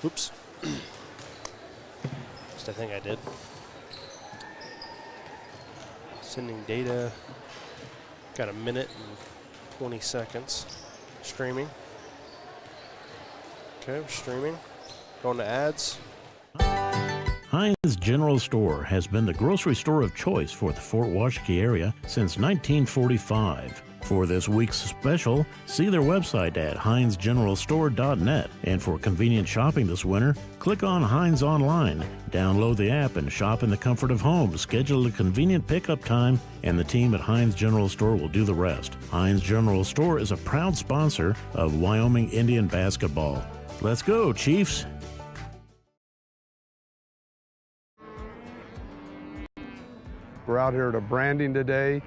Oops. Just I think I did. Sending data. Got a minute and 20 seconds. Streaming. Okay, we're streaming. Going to ads. Heinz General Store has been the grocery store of choice for the Fort Washakie area since 1945. For this week's special, see their website at heinzgeneralstore.net. And for convenient shopping this winter, click on Heinz Online, download the app, and shop in the comfort of home. Schedule a convenient pickup time, and the team at Heinz General Store will do the rest. Heinz General Store is a proud sponsor of Wyoming Indian basketball. Let's go, Chiefs! We're out here at a branding today,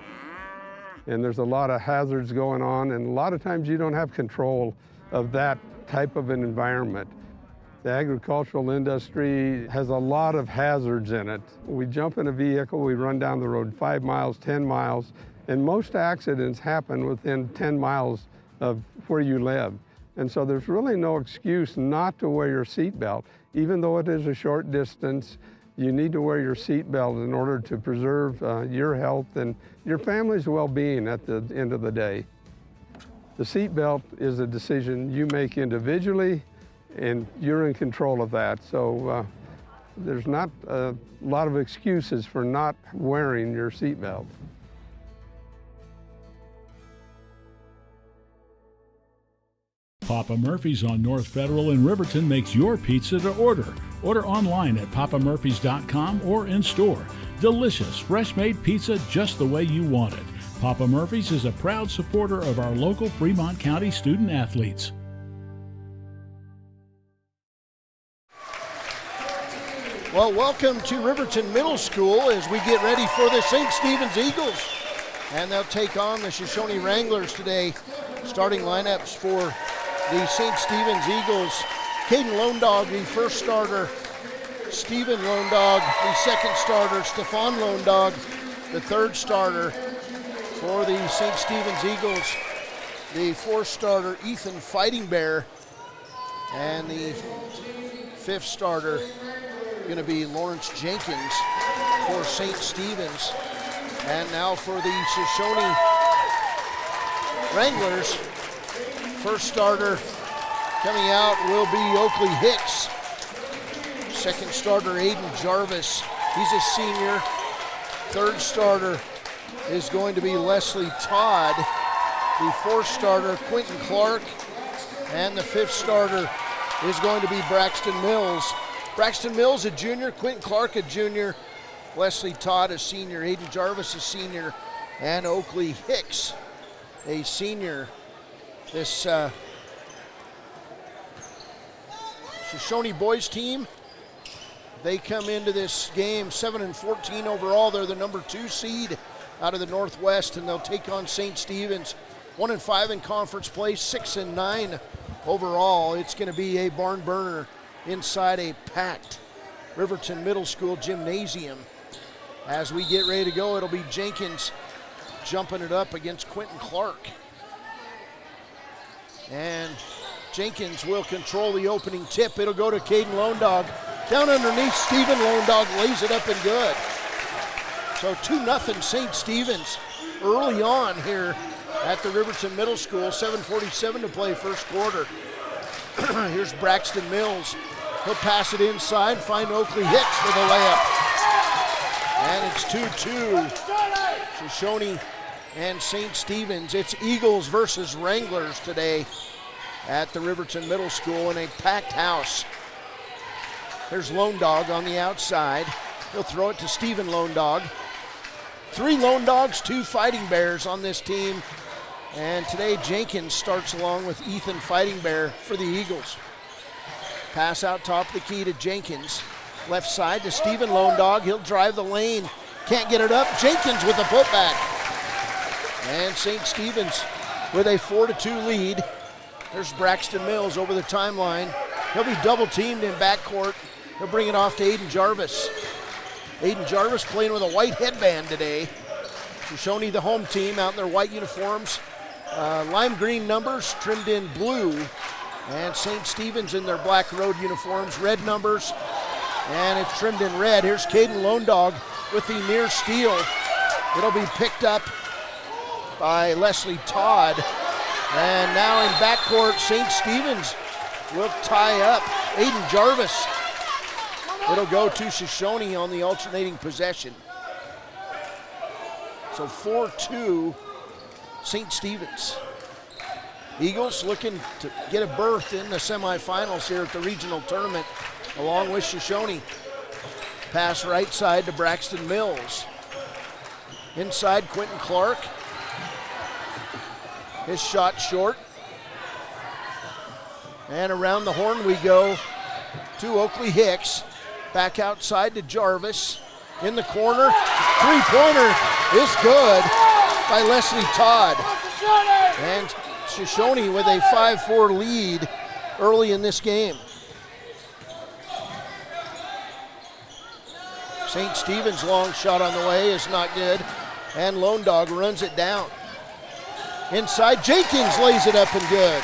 and there's a lot of hazards going on, and a lot of times you don't have control of that type of an environment. The agricultural industry has a lot of hazards in it. We jump in a vehicle, we run down the road 5 miles, 10 miles, and most accidents happen within 10 miles of where you live. And so there's really no excuse not to wear your seatbelt. Even though it is a short distance, you need to wear your seatbelt in order to preserve your health and your family's well-being at the end of the day. The seatbelt is a decision you make individually, and you're in control of that. So there's not a lot of excuses for not wearing your seatbelt. Papa Murphy's on North Federal in Riverton makes your pizza to order. Order online at papamurphys.com or in store. Delicious, fresh-made pizza just the way you want it. Papa Murphy's is a proud supporter of our local Fremont County student athletes. Well, welcome to Riverton Middle School as we get ready for the St. Stephen's Eagles. And they'll take on the Shoshoni Wranglers today. Starting lineups for the St. Stephen's Eagles. Caden Lone Dog, the first starter. Stephen Lone Dog, the second starter. Stefan Lone Dog, the third starter for the St. Stephen's Eagles. The fourth starter, Ethan Fighting Bear. And the fifth starter, going to be Lawrence Jenkins for St. Stephen's. And now for the Shoshoni Wranglers, first starter coming out will be Oakley Hicks. Second starter, Aiden Jarvis. He's a senior. Third starter is going to be Leslie Todd. The fourth starter, Quentin Clark. And the fifth starter is going to be Braxton Mills. Braxton Mills, a junior. Quentin Clark, a junior. Leslie Todd, a senior. Aiden Jarvis, a senior. And Oakley Hicks, a senior. This Shoshoni boys team, they come into this game 7-14 overall. They're the number 2 seed out of the Northwest, and they'll take on St. Stephen's. 1-5 in conference play, 6-9 overall. It's going to be a barn burner inside a packed Riverton Middle School gymnasium. As we get ready to go, it'll be Jenkins jumping it up against Quentin Clark. And Jenkins will control the opening tip. It'll go to Caden Lone Dog. Down underneath, Stephen Lone Dog lays it up and good. So 2-0 St. Stephen's early on here at the Riverton Middle School. 7:47 to play first quarter. Here's Braxton Mills. He'll pass it inside, find Oakley Hicks for the layup. And it's 2-2. Shoshoni and St. Stephen's. It's Eagles versus Wranglers today at the Riverton Middle School in a packed house. There's Lone Dog on the outside. He'll throw it to Stephen Lone Dog. 3 Lone Dogs, 2 Fighting Bears on this team. And today Jenkins starts along with Ethan Fighting Bear for the Eagles. Pass out top of the key to Jenkins. Left side to Stephen Lone Dog. He'll drive the lane. Can't get it up. Jenkins with a putback. And St. Stephen's with a 4-2 lead. There's Braxton Mills over the timeline. He'll be double teamed in backcourt. He'll bring it off to Aiden Jarvis. Aiden Jarvis playing with a white headband today. Shoshoni, the home team, out in their white uniforms. Lime green numbers trimmed in blue And St. Stephen's in their black road uniforms, red numbers, and it's trimmed in red. Here's Caden Lone Dog with the near steal. It'll be picked up by Leslie Todd. And now in backcourt, St. Stephen's will tie up. Aiden Jarvis. It'll go to Shoshoni on the alternating possession. So 4-2, St. Stephen's. Eagles looking to get a berth in the semifinals here at the regional tournament, along with Shoshoni. Pass right side to Braxton Mills. Inside, Quentin Clark. His shot short. And around the horn we go to Oakley Hicks. Back outside to Jarvis. In the corner, three-pointer is good by Leslie Todd. And Shoshoni with a 5-4 lead early in this game. St. Stephen's long shot on the way is not good. And Lone Dog runs it down. Inside, Jenkins lays it up and good.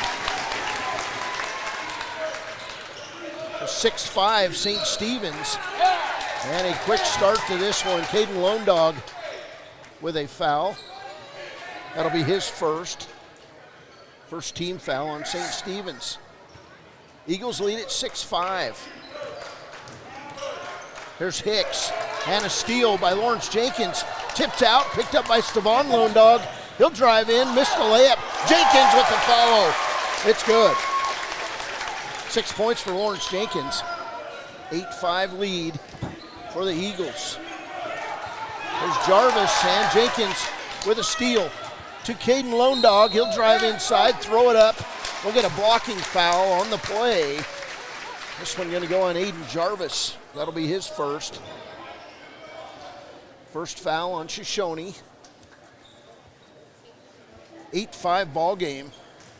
6-5 St. Stephen's. And a quick start to this one. Caden Lone Dog with a foul. That'll be his first. First team foul on St. Stephen's. Eagles lead at 6-5. Here's Hicks. And a steal by Lawrence Jenkins. Tipped out, picked up by Stevan Lone Dog. He'll drive in, missed the layup. Jenkins with the follow. It's good. 6 points for Lawrence Jenkins. 8-5 lead for the Eagles. There's Jarvis and Jenkins with a steal to Caden Lone Dog. He'll drive inside, throw it up. We'll get a blocking foul on the play. This one going to go on Aiden Jarvis. That'll be his first. First foul on Shoshoni. 8-5 ball game.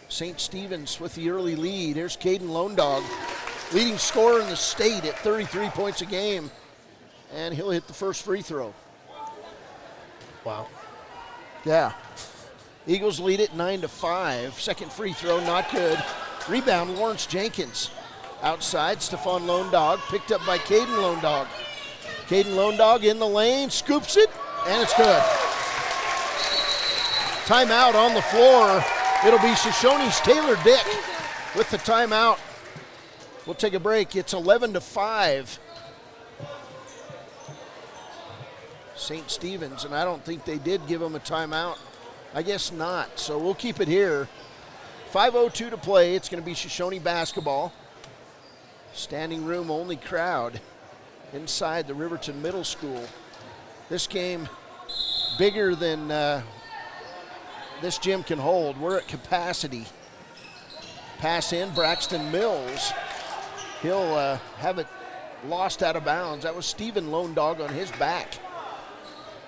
St. Stephen's with the early lead. Here's Caden Lone Dog, leading scorer in the state at 33 points a game. And he'll hit the first free throw. Wow. Yeah. Eagles lead it 9-5. Second free throw, not good. Rebound, Lawrence Jenkins. Outside, Stevan Lone Dog, picked up by Caden Lone Dog. Caden Lone Dog in the lane, scoops it, and it's good. Timeout on the floor. It'll be Shoshoni's Taylor Dick with the timeout. We'll take a break. It's 11-5. St. Stephen's, and I don't think they did give him a timeout. I guess not, so we'll keep it here. 5:02 to play. It's going to be Shoshoni basketball. Standing room only crowd inside the Riverton Middle School. This game bigger than this gym can hold. We're at capacity. Pass in, Braxton Mills. He'll have it lost out of bounds. That was Stephen Lone Dog on his back.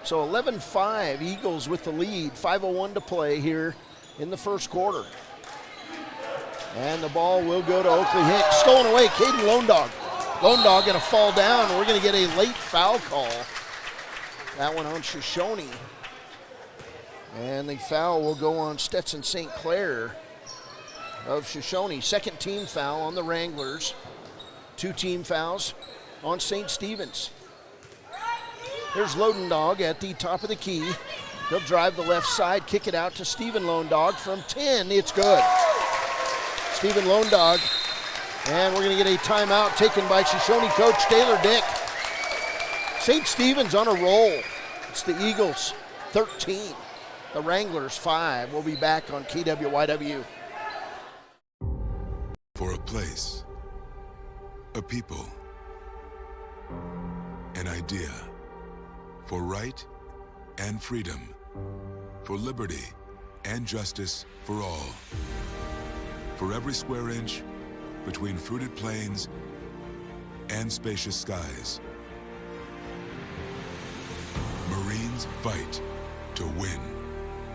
So 11-5, Eagles with the lead. 5:01 to play here in the first quarter. And the ball will go to Oakley Hicks. Stolen away, Caden Lone Dog. Lone Dog going to fall down. We're going to get a late foul call. That one on Shoshoni. And the foul will go on Stetson St. Clair of Shoshoni. Second team foul on the Wranglers. 2 team fouls on St. Stephen's. Here's Lone Dog at the top of the key. He'll drive the left side, kick it out to Stephen Lone Dog from 10. It's good. Stephen Lone Dog. And we're going to get a timeout taken by Shoshoni coach Taylor Dick. St. Stephen's on a roll. It's the Eagles 13, the Wranglers 5. We'll be back on KWYW. For a place, a people, an idea, for right and freedom, for liberty and justice for all. For every square inch between fruited plains and spacious skies. Marines fight to win.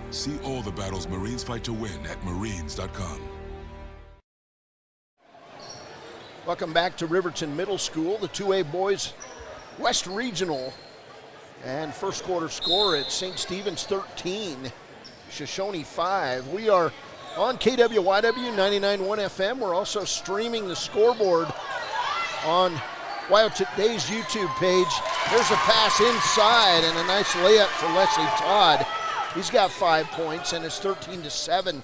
See all the battles Marines fight to win at marines.com. Welcome back to Riverton Middle School, the 2A boys West Regional. And first quarter score at St. Stephen's 13, Shoshoni 5. We are on KWYW 99.1 FM. We're also streaming the scoreboard on Wild Today's YouTube page. There's a pass inside and a nice layup for Leslie Todd. He's got 5 points, and it's 13-7.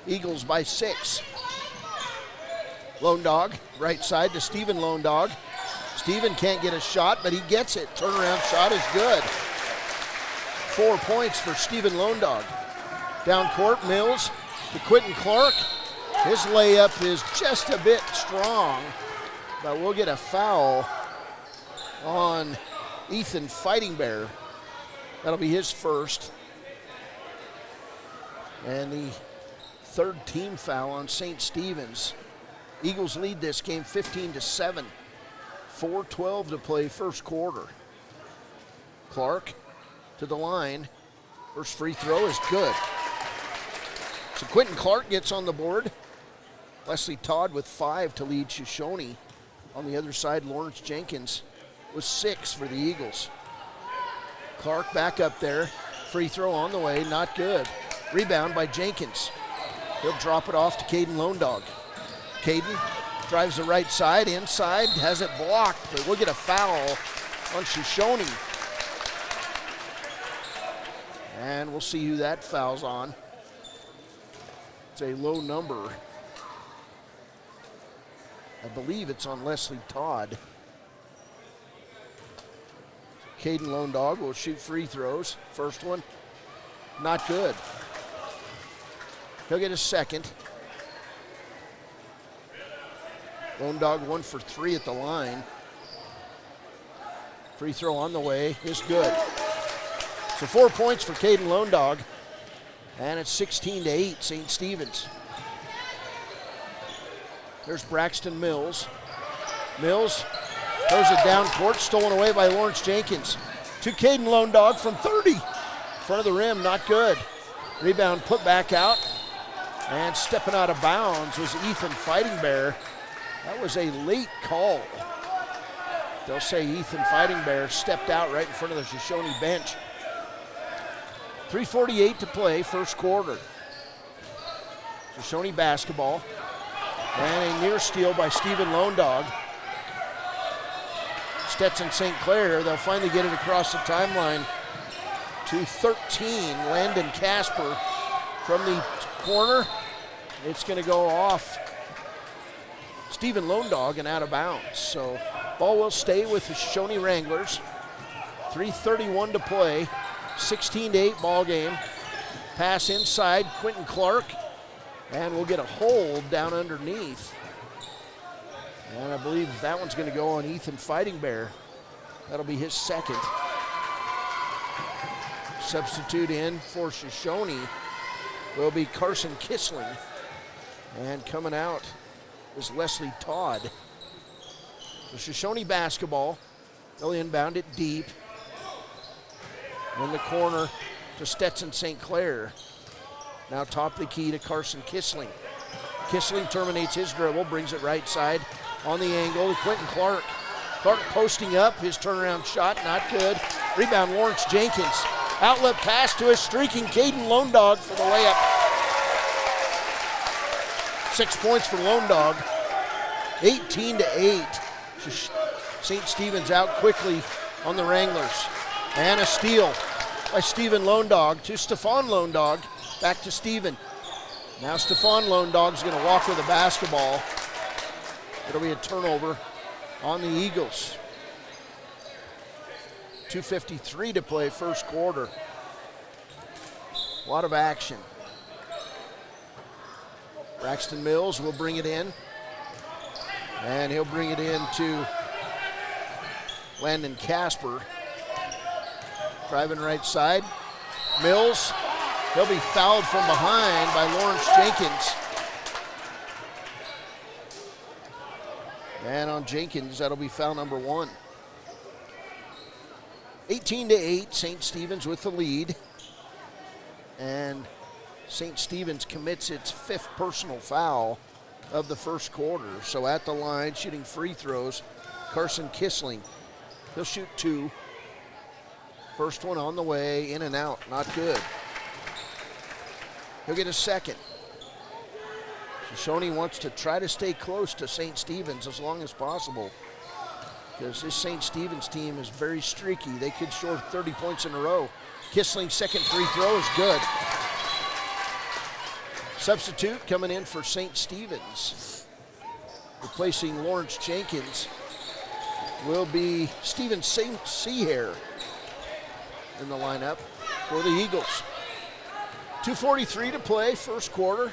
Eagles by 6. Lone Dog, right side to Steven Lone Dog. Steven can't get a shot, but he gets it. Turnaround shot is good. 4 points for Steven Lone Dog. Down court, Mills to Quentin Clark. His layup is just a bit strong, but we'll get a foul on Ethan Fighting Bear. That'll be his first. And the third team foul on St. Stephen's. Eagles lead this game 15-7. 4:12 to play first quarter. Clark to the line. First free throw is good. So Quentin Clark gets on the board. Leslie Todd with 5 to lead Shoshoni. On the other side, Lawrence Jenkins with 6 for the Eagles. Clark back up there. Free throw on the way, not good. Rebound by Jenkins. He'll drop it off to Caden Lone Dog. Caden drives the right side, inside, has it blocked, but we'll get a foul on Shoshoni. And we'll see who that foul's on. It's a low number. I believe it's on Leslie Todd. Caden Lone Dog will shoot free throws. First one, not good. He'll get a second. Lone Dog 1 for 3 at the line. Free throw on the way is good. So 4 points for Caden Lone Dog. And it's 16-8, St. Stephen's. There's Braxton Mills. Mills throws it down court, stolen away by Lawrence Jenkins. To Caden Lone Dog from 30. Front of the rim, not good. Rebound put back out. And stepping out of bounds was Ethan Fighting Bear. That was a late call. They'll say Ethan Fighting Bear stepped out right in front of the Shoshoni bench. 3:48 to play, first quarter. Shoshoni basketball. And a near steal by Steven Lone Dog. Stetson St. Clair, they'll finally get it across the timeline to 13. Landon Casper from the corner. It's going to go off Steven Lone Dog and out of bounds. So ball will stay with the Shoshoni Wranglers. 3:31 to play. 16-8 ball game. Pass inside, Quentin Clark. And we'll get a hold down underneath. And I believe that one's going to go on Ethan Fighting Bear. That'll be his second. Substitute in for Shoshoni will be Carson Kissling. And coming out is Leslie Todd. The Shoshoni basketball. They'll inbound it deep. In the corner to Stetson St. Clair. Now top the key to Carson Kissling. Kissling terminates his dribble, brings it right side on the angle to Quentin Clark. Clark posting up, his turnaround shot, not good. Rebound, Lawrence Jenkins. Outlet pass to a streaking Caden Lone Dog for the layup. 6 points for Lone Dog. 18-8. St. Stephen's out quickly on the Wranglers. And a steal by Steven Lone Dog to Stephon Lone Dog. Back to Steven. Now Stephon Lone Dog's going to walk with the basketball. It'll be a turnover on the Eagles. 2:53 to play first quarter. A lot of action. Braxton Mills will bring it in. And he'll bring it in to Landon Casper. Driving right side. Mills, he'll be fouled from behind by Lawrence Jenkins. And on Jenkins, that'll be foul number 1. 18-8, St. Stephen's with the lead. And St. Stephen's commits its 5th personal foul of the first quarter. So at the line, shooting free throws, Carson Kissling. He'll shoot 2. First one on the way, in and out, not good. He'll get a second. Shoshoni wants to try to stay close to St. Stephen's as long as possible, because this St. Stephen's team is very streaky. They could score 30 points in a row. Kissling's second free throw is good. Substitute coming in for St. Stephen's, replacing Lawrence Jenkins, will be Steven Seahair in the lineup for the Eagles. 2:43 to play, first quarter.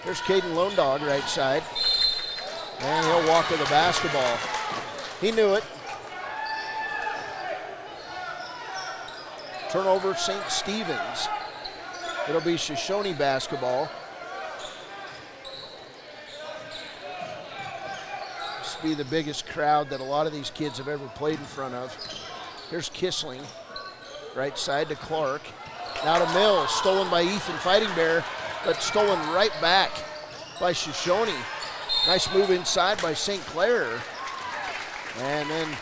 There's Caden Lone Dog right side, and he'll walk with the basketball. He knew it. Turnover, St. Stephen's. It'll be Shoshoni basketball. This will be the biggest crowd that a lot of these kids have ever played in front of. Here's Kissling, right side to Clark. Now to Mills, stolen by Ethan Fighting Bear, but stolen right back by Shoshoni. Nice move inside by St. Clair. And then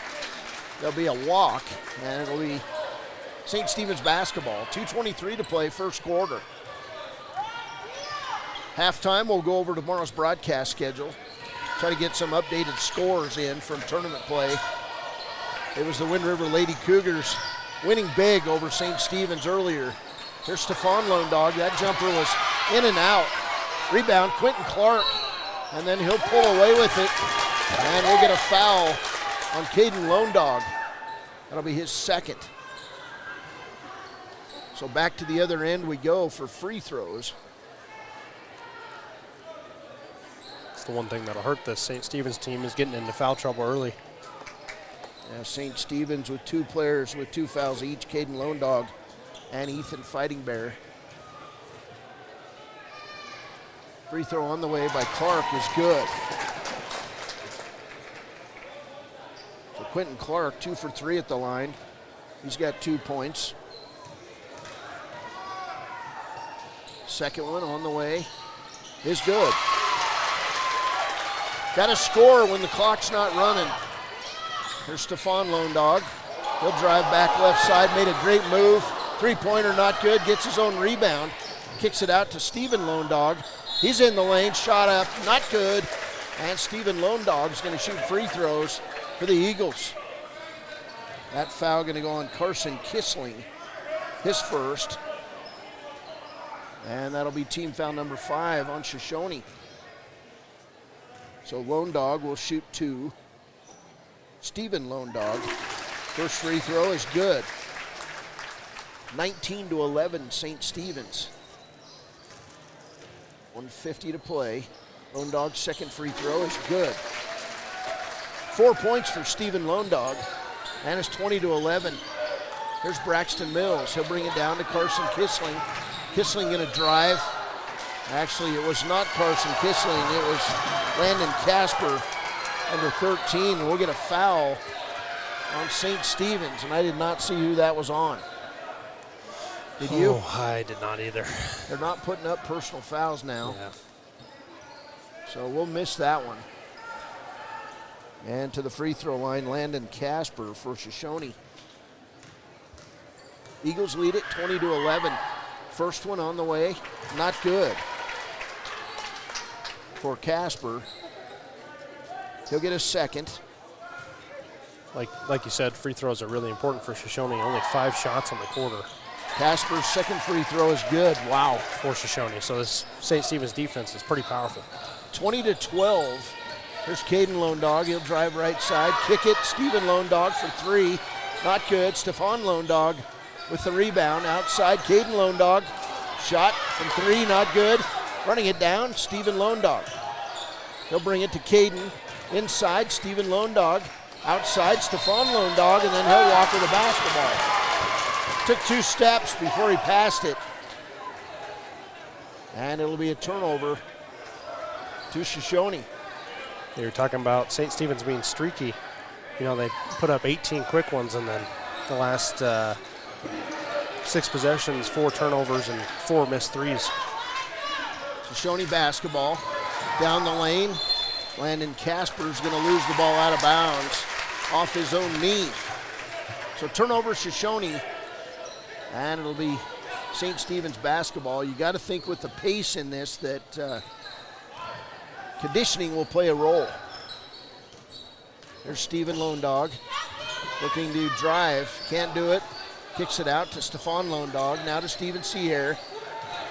there'll be a walk, and it'll be St. Stephen's basketball. 2:23 to play, first quarter. Halftime, we'll go over tomorrow's broadcast schedule. Try to get some updated scores in from tournament play. It was the Wind River Lady Cougars winning big over St. Stephen's earlier. Here's Stefan Lone Dog. That jumper was in and out. Rebound, Quentin Clark. And then he'll pull away with it. And we'll get a foul on Caden Lone Dog. That'll be his second. So back to the other end we go for free throws. It's the one thing that'll hurt this St. Stephen's team is getting into foul trouble early. Yeah, St. Stephen's with two players with 2 fouls each, Caden Lone Dog and Ethan Fighting Bear. Free throw on the way by Clark is good. So Quentin Clark, 2 for 3 at the line. He's got 2 points. Second one on the way is good. Got to score when the clock's not running. Here's Stefan Lone Dog. He'll drive back left side, made a great move. Three-pointer not good, gets his own rebound. Kicks it out to Steven Lone Dog. He's in the lane, shot up, not good. And Steven Lone Dog is going to shoot free throws for the Eagles. That foul going to go on Carson Kissling, his first. And that'll be team foul number 5 on Shoshoni. So Lone Dog will shoot 2. Steven Lone Dog, first free throw is good. 19-11 St. Stephen's. 1:50 to play. Lone Dog's second free throw is good. 4 points for Steven Lone Dog, and it's 20-11. Here's Braxton Mills. He'll bring it down to Carson Kissling. Kissling gonna drive. Actually, it was not Carson Kissling. It was Landon Casper, number 13. We'll get a foul on St. Stephen's, and I did not see who that was on. Did you? Oh, I did not either. They're not putting up personal fouls now. Yeah. So we'll miss that one. And to the free throw line, Landon Casper for Shoshoni. Eagles lead it 20-11. First one on the way, not good for Casper. He'll get a second. Like you said, free throws are really important for Shoshoni. Only 5 shots on the quarter. Casper's second free throw is good. Wow. For Shoshoni. So this St. Stephen's defense is pretty powerful. 20-12. Here's Caden Lone Dog. He'll drive right side, kick it. Steven Lone Dog for 3. Not good. Stefan Lone Dog with the rebound. Outside, Caden Lone Dog. Shot from 3, not good. Running it down, Steven Lone Dog. He'll bring it to Caden. Inside, Steven Lone Dog. Outside, Stefan Lone Dog, and then he'll walk with the basketball. Took 2 steps before he passed it. And it'll be a turnover to Shoshoni. They were talking about St. Stephen's being streaky. You know, they put up 18 quick ones, and then the last 6 possessions, 4 turnovers, and 4 missed threes. Shoshoni basketball down the lane. Landon Casper's going to lose the ball out of bounds off his own knee. So turnover Shoshoni, and it'll be St. Stephen's basketball. You got to think with the pace in this that conditioning will play a role. There's Stephen Lone Dog looking to drive. Can't do it. Kicks it out to Stephon Lone Dog. Now to Stephen Seahair.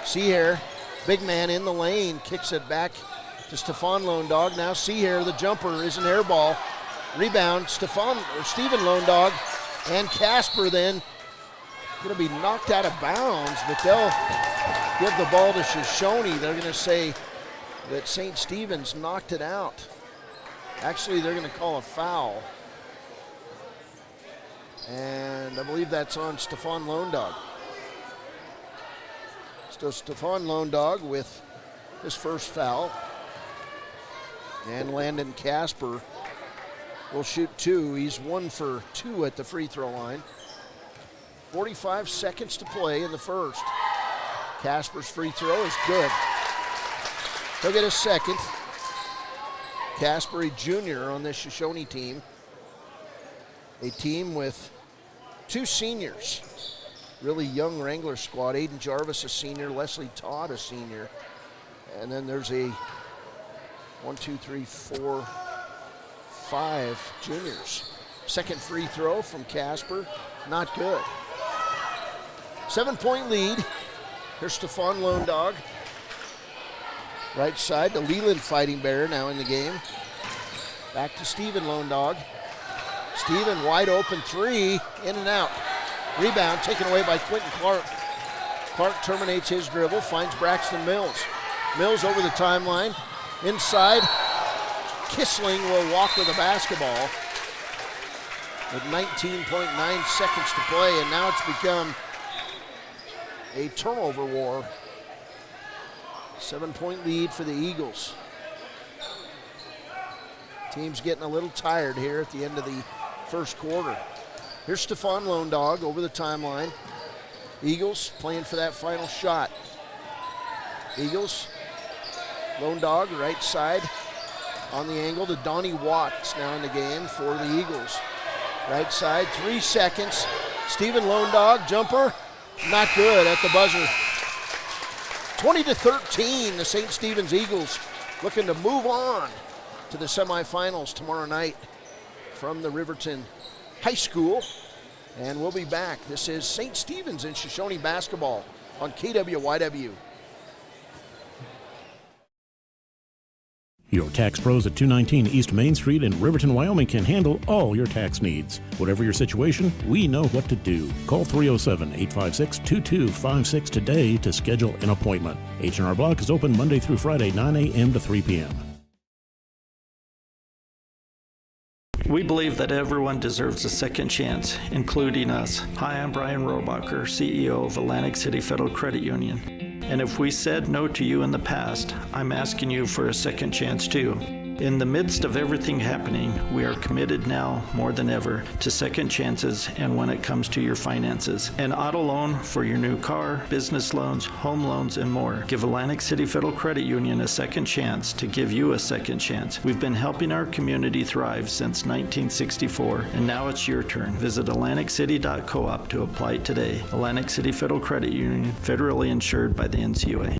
Seahair, big man in the lane, kicks it back to Stephon Lone Dog. Now Seahair, the jumper, is an air ball. Rebound, Stephen Lone Dog, and Casper then going to be knocked out of bounds, but they'll give the ball to Shoshoni. They're going to say that St. Stephen's knocked it out. Actually, they're going to call a foul. And I believe that's on Stephon Lone Dog. So Stephon Lone Dog with his first foul. And Landon Casper will shoot 2. He's 1 for 2 at the free throw line. 45 seconds to play in the first. Casper's free throw is good. He'll get a second. Casper, a junior on this Shoshoni team. A team with 2 seniors. Really young Wrangler squad. Aiden Jarvis, a senior. Leslie Todd, a senior. And then there's a 5 juniors. Second free throw from Casper. Not good. 7-point lead. Here's Stephon Lone Dog. Right side to Leland Fighting Bear now in the game. Back to Stephen Lone Dog. Stephen wide open 3, in and out. Rebound taken away by Quentin Clark. Clark terminates his dribble, finds Braxton Mills. Mills over the timeline, inside. Kissling will walk with the basketball with 19.9 seconds to play, and now it's become a turnover war. 7-point lead for the Eagles. Team's getting a little tired here at the end of the first quarter. Here's Stephon Lone Dog over the timeline. Eagles playing for that final shot. Eagles, Lone Dog right side on the angle to Donnie Watts now in the game for the Eagles. Right side, 3 seconds. Stephen Lone Dog, jumper, not good at the buzzer. 20-13, the St. Stephen's Eagles looking to move on to the semifinals tomorrow night from the Riverton High School. And we'll be back. This is St. Stephen's and Shoshoni basketball on KWYW. Your tax pros at 219 East Main Street in Riverton, Wyoming can handle all your tax needs. Whatever your situation, we know what to do. Call 307-856-2256 today to schedule an appointment. H&R Block is open Monday through Friday, 9 a.m. to 3 p.m. We believe that everyone deserves a second chance, including us. Hi, I'm Brian Robacher, CEO of Atlantic City Federal Credit Union. And if we said no to you in the past, I'm asking you for a second chance too. In the midst of everything happening, we are committed now more than ever to second chances and when it comes to your finances. An auto loan for your new car, business loans, home loans, and more. Give Atlantic City Federal Credit Union a second chance to give you a second chance. We've been helping our community thrive since 1964, and now it's your turn. Visit AtlanticCity.coop to apply today. Atlantic City Federal Credit Union, federally insured by the NCUA.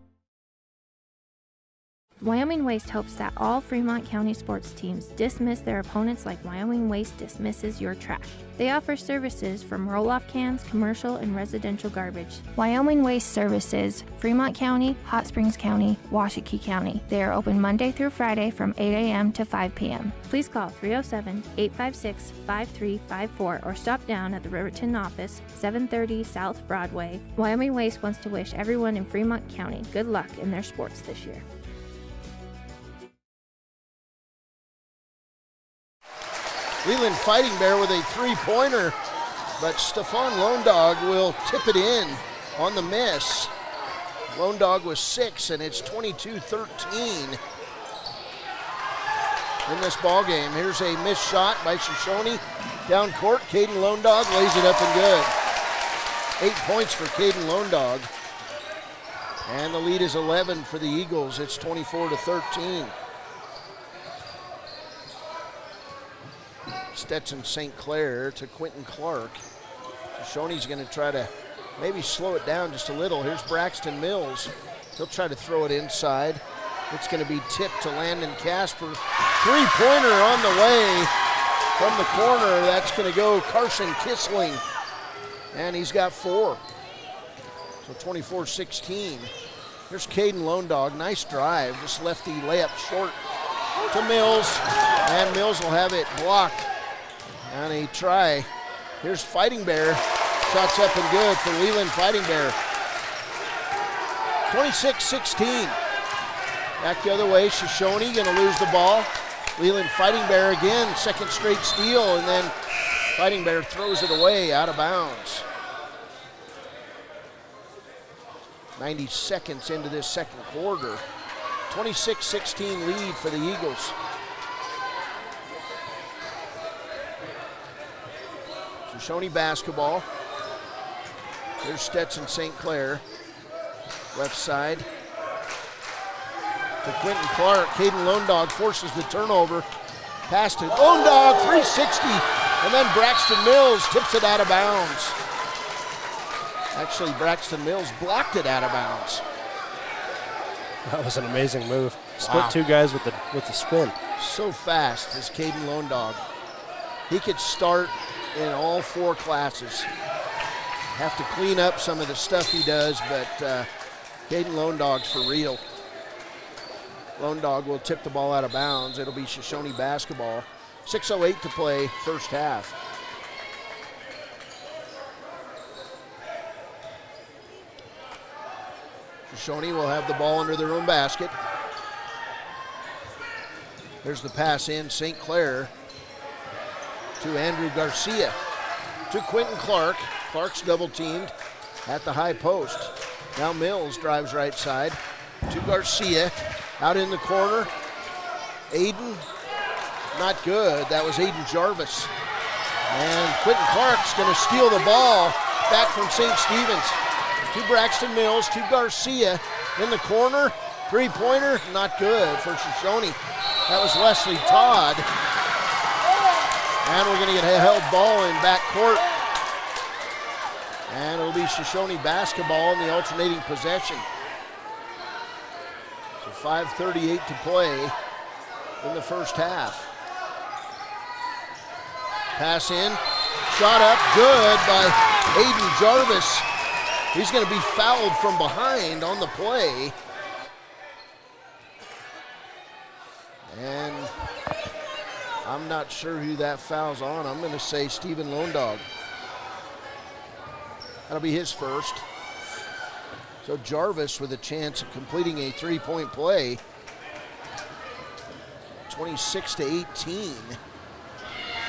Wyoming Waste hopes that all Fremont County sports teams dismiss their opponents like Wyoming Waste dismisses your trash. They offer services from roll-off cans, commercial, and residential garbage. Wyoming Waste services Fremont County, Hot Springs County, Washakie County. They are open Monday through Friday from 8 a.m. to 5 p.m. Please call 307-856-5354 or stop down at the Riverton office, 730 South Broadway. Wyoming Waste wants to wish everyone in Fremont County good luck in their sports this year. Leland Fighting Bear with a 3-pointer, but Stephon Lone Dog will tip it in on the miss. Lone Dog was 6, and it's 22-13 in this ball game. Here's a missed shot by Shoshoni. Down court, Caden Lone Dog lays it up and good. 8 points for Caden Lone Dog. And the lead is 11 for the Eagles. It's 24-13. Stetson St. Clair to Quentin Clark. Shoshoni's going to try to maybe slow it down just a little. Here's Braxton Mills. He'll try to throw it inside. It's going to be tipped to Landon Casper. Three-pointer on the way from the corner. That's going to go Carson Kissling. And he's got 4. So 24-16. Here's Caden Lone Dog. Nice drive. Just left the layup short to Mills. And Mills will have it blocked on a try. Here's Fighting Bear. Shots up and good for Leland Fighting Bear. 26-16. Back the other way, Shoshoni gonna lose the ball. Leland Fighting Bear again, second straight steal, and then Fighting Bear throws it away out of bounds. 90 seconds into this second quarter. 26-16 lead for the Eagles. Shoshoni basketball. Here's Stetson St. Clair. Left side to Quentin Clark. Caden Lone Dog forces the turnover. Pass to Lone Dog, 360. And then Braxton Mills tips it out of bounds. Actually, Braxton Mills blocked it out of bounds. That was an amazing move. Split two guys with the spin. So fast is Caden Lone Dog. He could start in all 4 classes. Have to clean up some of the stuff he does, but Caden Lone Dog's for real. Lone Dog will tip the ball out of bounds. It'll be Shoshoni basketball. 6:08 to play, first half. Shoshoni will have the ball under their own basket. There's the pass in, St. Clair to Andrew Garcia. To Quentin Clark. Clark's double teamed at the high post. Now Mills drives right side to Garcia. Out in the corner. Aiden, not good. That was Aiden Jarvis. And Quentin Clark's going to steal the ball back from St. Stephen's. To Braxton Mills, to Garcia in the corner. Three-pointer, not good for Shoshoni. That was Leslie Todd. And we're going to get a held ball in back court. And it'll be Shoshoni basketball in the alternating possession. So 5:38 to play in the first half. Pass in, shot up, good by Aiden Jarvis. He's going to be fouled from behind on the play. And I'm not sure who that foul's on. I'm going to say Stephen Lone Dog. That'll be his first. So Jarvis with a chance of completing a three-point play. 26-18.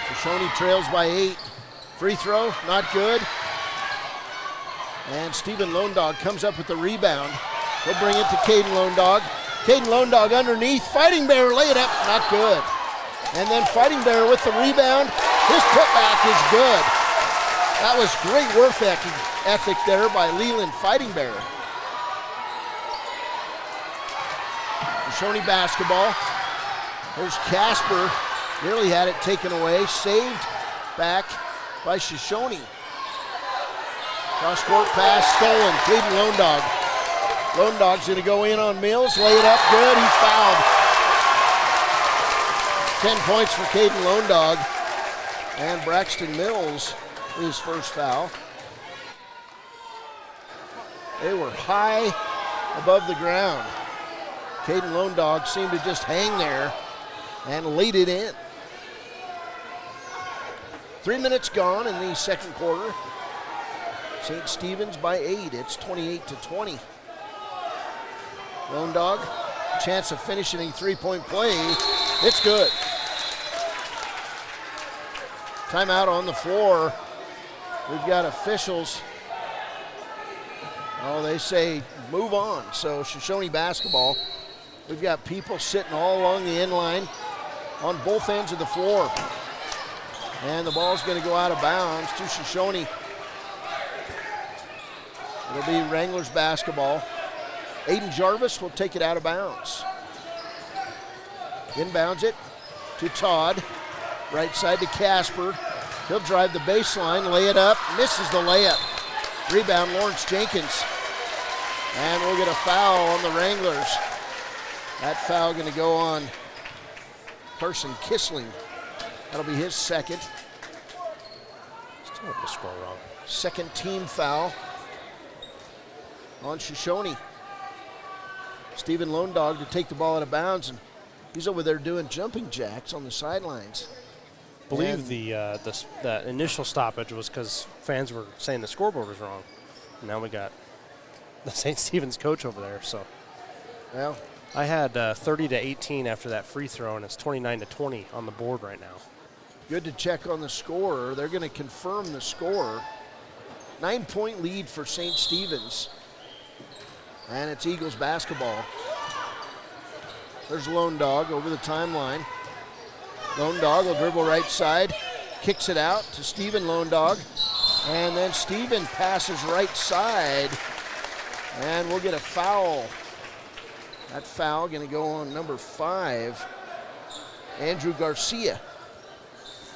Shoshoni trails by 8. Free throw, not good. And Stephen Lone Dog comes up with the rebound. He'll bring it to Caden Lone Dog. Caden Lone Dog underneath. Fighting Bear, lay it up, not good. And then Fighting Bear with the rebound. His putback is good. That was great work ethic there by Leland Fighting Bear. Shoshoni basketball. There's Casper. Nearly had it taken away. Saved back by Shoshoni. Cross-court pass stolen. Caden Lone Dog. Lone Dog's going to go in on Mills. Lay it up good. He's fouled. 10 points for Caden Lone Dog. And Braxton Mills, his first foul. They were high above the ground. Caden Lone Dog seemed to just hang there and laid it in. 3 minutes gone in the second quarter. St. Stephen's by 8. It's 28-20. Lone Dog, chance of finishing a three-point play. It's good. Timeout on the floor. We've got officials. Oh, they say move on. So Shoshoni basketball. We've got people sitting all along the end line on both ends of the floor. And the ball's going to go out of bounds to Shoshoni. It'll be Wranglers basketball. Aiden Jarvis will take it out of bounds. Inbounds it to Todd. Right side to Casper. He'll drive the baseline, lay it up, misses the layup. Rebound, Lawrence Jenkins. And we'll get a foul on the Wranglers. That foul going to go on Carson Kissling. That'll be his second. Still have to score wrong. Second team foul on Shoshoni. Stephen Lone Dog to take the ball out of bounds, and he's over there doing jumping jacks on the sidelines. I believe the initial stoppage was because fans were saying the scoreboard was wrong. And now we got the St. Stephen's coach over there. So, well, I had 30-18 after that free throw, and it's 29-20 on the board right now. good to check on the scorer. They're going to confirm the score. 9-point lead for St. Stephen's. And it's Eagles basketball. There's Lone Dog over the timeline. Lone Dog will dribble right side, kicks it out to Stephen Lone Dog, and then Stephen passes right side, and we'll get a foul. That foul going to go on number 5, Andrew Garcia.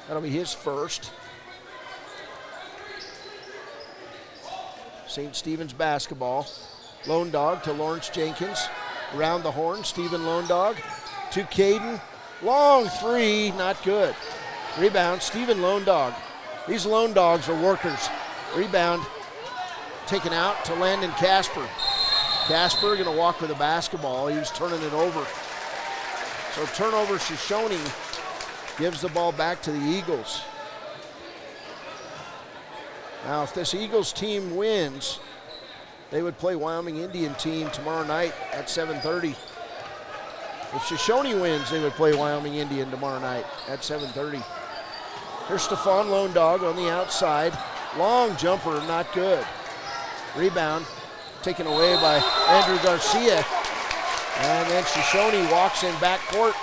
That'll be his first. St. Stephen's basketball. Lone Dog to Lawrence Jenkins. Around the horn, Stephen Lone Dog to Caden. Long three, not good. Rebound, Stephen Lone Dog. These Lone Dogs are workers. Rebound taken out to Landon Casper. Casper gonna walk with the basketball. He was turning it over. So turnover, Shoshoni gives the ball back to the Eagles. Now if this Eagles team wins, they would play Wyoming Indian team tomorrow night at 7:30. If Shoshoni wins, they would play Wyoming Indian tomorrow night at 7:30. Here's Stephon Lone Dog on the outside. Long jumper, not good. Rebound taken away by Andrew Garcia. And then Shoshoni walks in backcourt.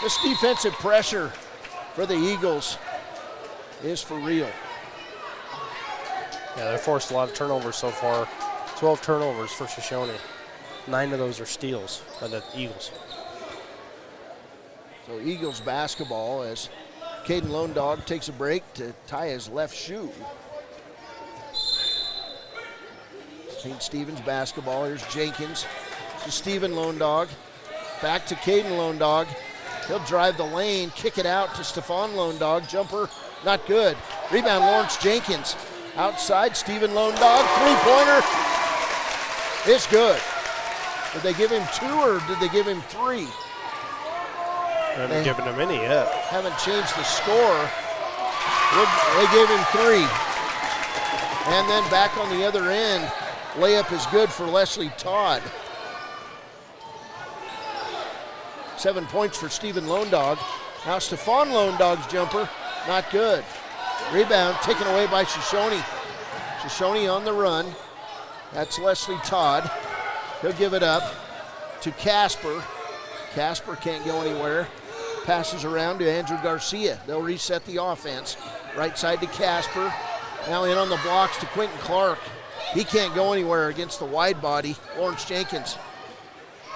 This defensive pressure for the Eagles is for real. Yeah, they've forced a lot of turnovers so far. 12 turnovers for Shoshoni. 9 of those are steals by the Eagles. So Eagles basketball as Caden Lone Dog takes a break to tie his left shoe. St. Stephen's basketball. Here's Jenkins to Stephen Lone Dog. Back to Caden Lone Dog. He'll drive the lane, kick it out to Stephon Lone Dog. Jumper, not good. Rebound, Lawrence Jenkins. Outside, Stephen Lone Dog. Three-pointer. It's good. Did they give him 2 or did they give him 3? They haven't given him any yet. Haven't changed the score. They gave him 3. And then back on the other end, layup is good for Leslie Todd. 7 points for Stephen Lone Dog. Now Stephon Lone Dog's jumper, not good. Rebound taken away by Shoshoni. Shoshoni on the run. That's Leslie Todd. He'll give it up to Casper. Casper can't go anywhere. Passes around to Andrew Garcia. They'll reset the offense. Right side to Casper. Now in on the blocks to Quentin Clark. He can't go anywhere against the wide body, Lawrence Jenkins.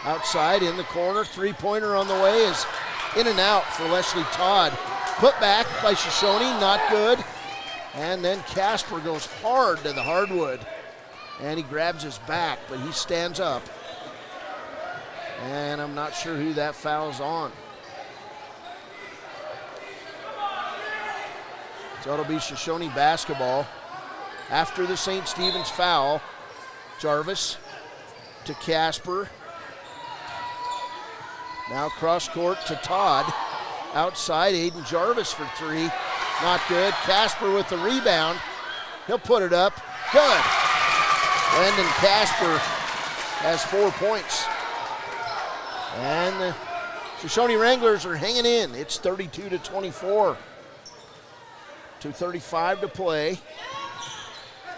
Outside in the corner, three-pointer on the way is in and out for Leslie Todd. Put back by Shoshoni, not good. And then Casper goes hard to the hardwood. And he grabs his back, but he stands up. And I'm not sure who that foul's on. So it'll be Shoshoni basketball. After the St. Stephen's foul, Jarvis to Casper. Now cross court to Todd. Outside, Aiden Jarvis for 3. Not good. Casper with the rebound. He'll put it up. Good. Landon Casper has 4 points. And the Shoshoni Wranglers are hanging in. It's 32-24. 2:35 to play.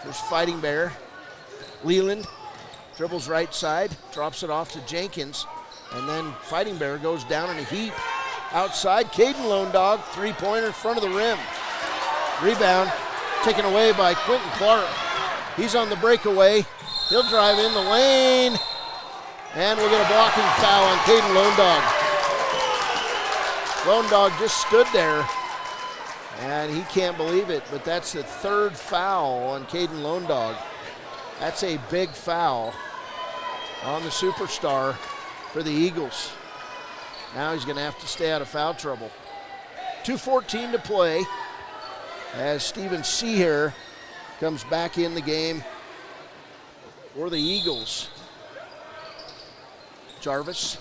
There's Fighting Bear. Leland dribbles right side, drops it off to Jenkins, and then Fighting Bear goes down in a heap. Outside, Caden Lone Dog, three-pointer in front of the rim. Rebound taken away by Quentin Clark. He's on the breakaway. He'll drive in the lane, and we'll get a blocking foul on Caden Lone Dog. Lone Dog just stood there, and he can't believe it, but that's the 3rd foul on Caden Lone Dog. That's a big foul on the superstar for the Eagles. Now he's going to have to stay out of foul trouble. 2:14 to play as Steven Seahair comes back in the game for the Eagles. Jarvis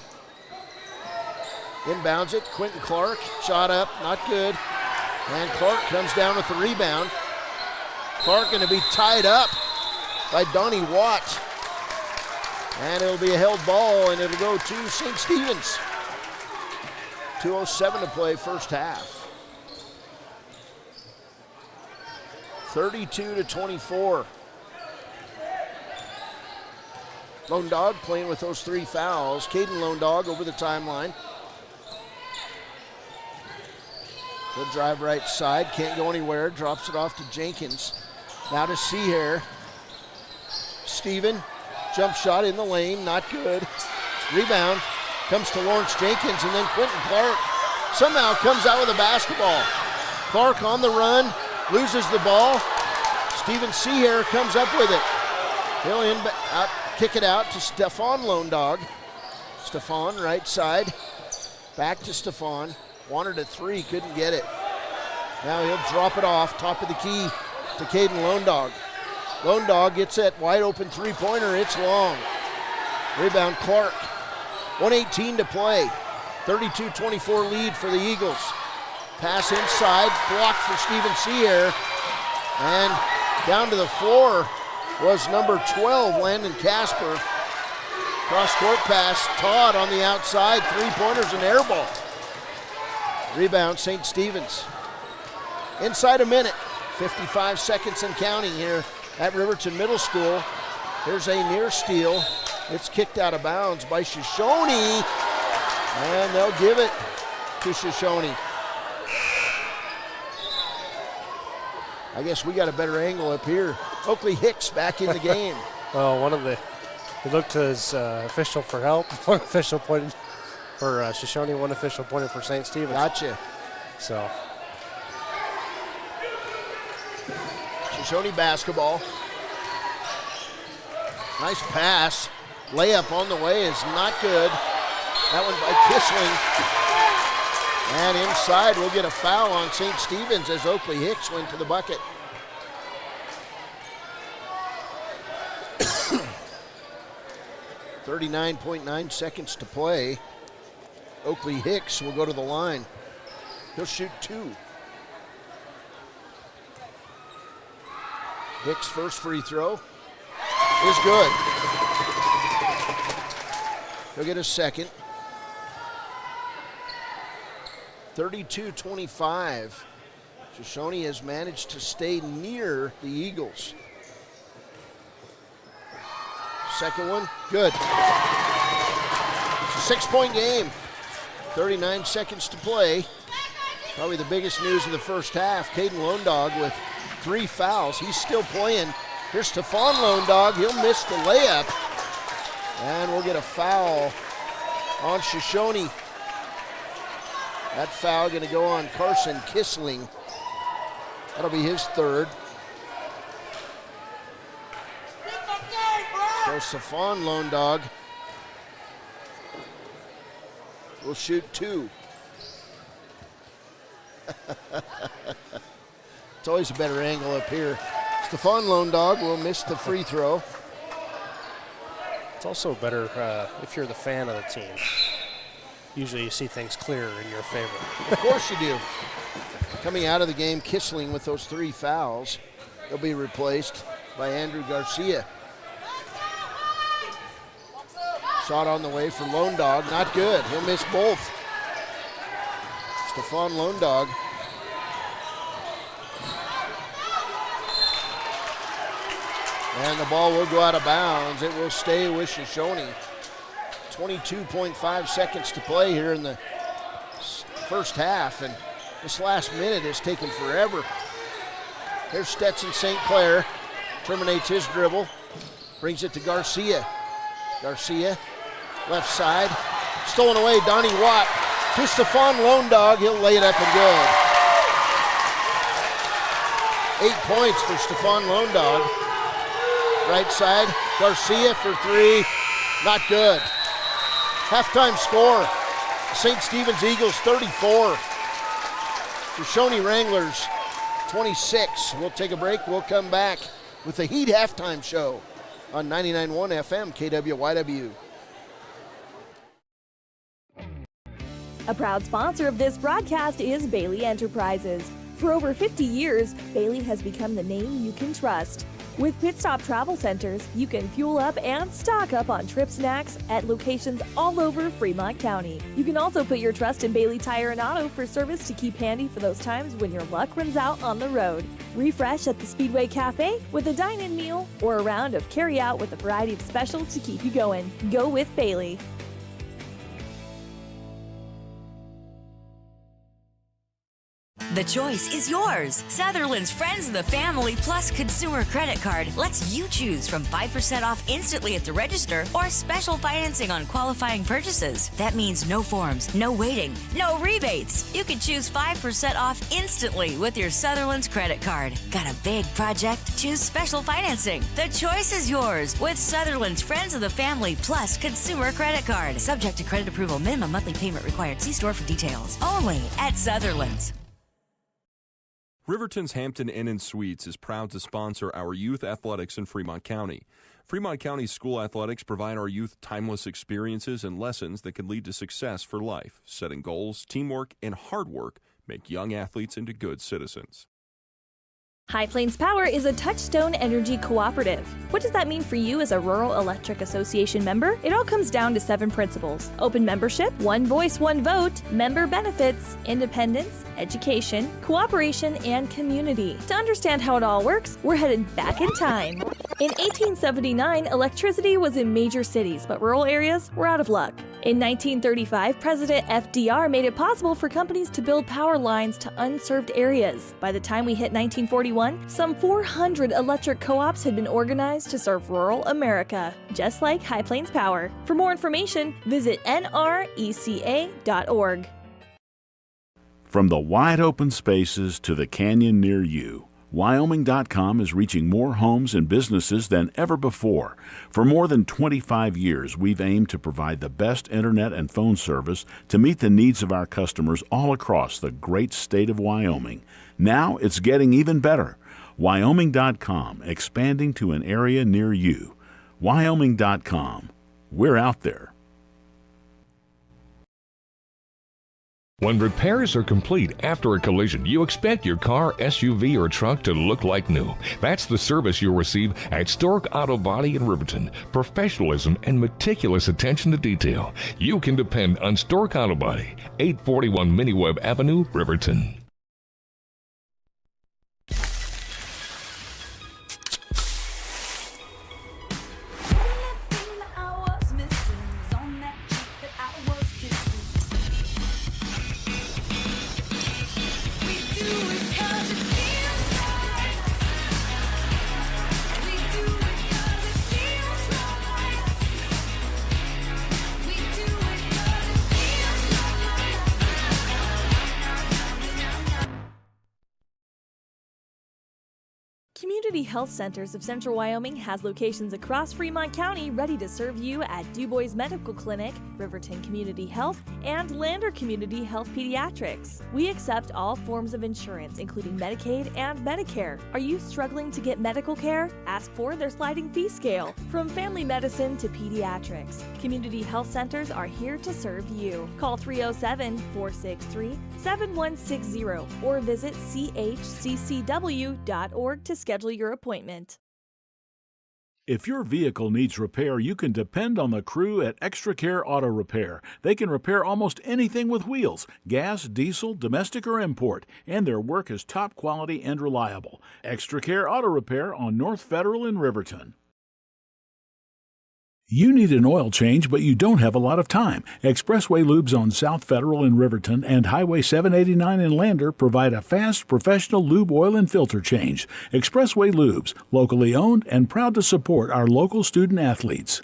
inbounds it. Quentin Clark, shot up, not good. And Clark comes down with the rebound. Clark going to be tied up by Donnie Watt. And it'll be a held ball, and it'll go to St. Stephen's. 2:07 to play, first half. 32-24. Lone Dog playing with those 3 fouls. Caden Lone Dog over the timeline. He'll drive right side, can't go anywhere, drops it off to Jenkins. Now to Seahair. Steven, jump shot in the lane, not good. Rebound comes to Lawrence Jenkins, and then Quentin Clark somehow comes out with a basketball. Clark on the run, loses the ball. Steven Seahair comes up with it. He'll kick it out to Stefan Lone Dog. Stefan right side, back to Stefan. Wanted a 3, couldn't get it. Now he'll drop it off, top of the key to Caden Lone Dog. Lone Dog gets that wide open 3-pointer, it's long. Rebound Clark. 1:18 to play. 32-24 lead for the Eagles. Pass inside, blocked for Steven Seahair. And down to the floor was number 12, Landon Casper. Cross-court pass, Todd on the outside, 3-pointers and air ball. Rebound, St. Stephen's. Inside a minute, 55 seconds and counting here at Riverton Middle School. Here's a near steal. It's kicked out of bounds by Shoshoni, and they'll give it to Shoshoni. I guess we got a better angle up here. Oakley Hicks back in the game. Well, he looked to his official for help. One official pointed for Shoshoni, one official pointed for St. Stephen's. Gotcha. So. Shoshoni basketball. Nice pass. Layup on the way is not good. That one by Kissling. And inside we'll get a foul on St. Stephen's as Oakley Hicks went to the bucket. .9 seconds to play. Oakley Hicks will go to the line. He'll shoot 2. Hicks' first free throw is good. He'll get a second. 32-25. Shoshoni has managed to stay near the Eagles. Second one, good. It's a 6-point game. 39 seconds to play. Probably the biggest news of the first half. Caden Lone Dog with 3 fouls. He's still playing. Here's Stefan Lone Dog. He'll miss the layup. And we'll get a foul on Shoshoni. That foul going to go on Carson Kissling. That'll be his 3rd. So Stefan Lone Dog will shoot 2. It's always a better angle up here. Stefan Lone Dog will miss the free throw. It's also better if you're the fan of the team. Usually you see things clearer in your favor. Of course you do. Coming out of the game, Kissling with those 3 fouls. He'll be replaced by Andrew Garcia. Shot on the way for Lone Dog, not good. He'll miss both. Stefan Lone Dog. And the ball will go out of bounds. It will stay with Shoshoni. 22.5 seconds to play here in the first half, and this last minute is taking forever. Here's Stetson St. Clair. Terminates his dribble. Brings it to Garcia. Garcia, left side. Stolen away, Donnie Watt. To Stefan Lone Dog. He'll lay it up and good. 8 points for Stefan Lone Dog. Right side, Garcia for three. Not good. Halftime score, St. Stephen's Eagles 34. Shoshoni Wranglers 26. We'll take a break. We'll come back with the Heat halftime show on 99.1 FM KWYW. A proud sponsor of this broadcast is Bailey Enterprises. For over 50 years, Bailey has become the name you can trust. With Pit Stop Travel Centers, you can fuel up and stock up on trip snacks at locations all over Fremont County. You can also put your trust in Bailey Tire and Auto for service to keep handy for those times when your luck runs out on the road. Refresh at the Speedway Cafe with a dine-in meal or a round of carry-out with a variety of specials to keep you going. Go with Bailey. The choice is yours. Sutherland's Friends of the Family Plus Consumer Credit Card lets you choose from 5% off instantly at the register or special financing on qualifying purchases. That means no forms, no waiting, no rebates. You can choose 5% off instantly with your Sutherland's credit card. Got a big project? Choose special financing. The choice is yours with Sutherland's Friends of the Family Plus Consumer Credit Card. Subject to credit approval. Minimum monthly payment required. See store for details. Only at Sutherland's. Riverton's Hampton Inn & Suites is proud to sponsor our youth athletics in Fremont County. Fremont County school athletics provide our youth timeless experiences and lessons that can lead to success for life. Setting goals, teamwork, and hard work make young athletes into good citizens. High Plains Power is a Touchstone Energy cooperative. What does that mean for you as a Rural Electric Association member? It all comes down to 7 principles: open membership, one voice, one vote, member benefits, independence, education, cooperation, and community. To understand how it all works, we're headed back in time. In 1879, electricity was in major cities, but rural areas were out of luck. In 1935, President FDR made it possible for companies to build power lines to unserved areas. By the time we hit 1941, some 400 electric co-ops had been organized to serve rural America, just like High Plains Power. For more information, visit nreca.org. From the wide open spaces to the canyon near you, Wyoming.com is reaching more homes and businesses than ever before. For more than 25 years, we've aimed to provide the best internet and phone service to meet the needs of our customers all across the great state of Wyoming. Now it's getting even better. Wyoming.com, expanding to an area near you. Wyoming.com. We're out there. When repairs are complete after a collision, you expect your car, SUV, or truck to look like new. That's the service you'll receive at Stork Auto Body in Riverton. Professionalism and meticulous attention to detail. You can depend on Stork Auto Body, 841 Miniweb Avenue, Riverton. Community Health Centers of Central Wyoming has locations across Fremont County ready to serve you at DuBois Medical Clinic, Riverton Community Health, and Lander Community Health Pediatrics. We accept all forms of insurance, including Medicaid and Medicare. Are you struggling to get medical care? Ask for their sliding fee scale. From family medicine to pediatrics, Community Health Centers are here to serve you. Call 307-463-7160 or visit chccw.org to schedule your appointment. If your vehicle needs repair, you can depend on the crew at Extra Care Auto Repair. They can repair almost anything with wheels, gas, diesel, domestic, or import, and their work is top quality and reliable. Extra Care Auto Repair on North Federal in Riverton. You need an oil change, but you don't have a lot of time. Expressway Lubes on South Federal in Riverton and Highway 789 in Lander provide a fast, professional lube oil and filter change. Expressway Lubes, locally owned and proud to support our local student athletes.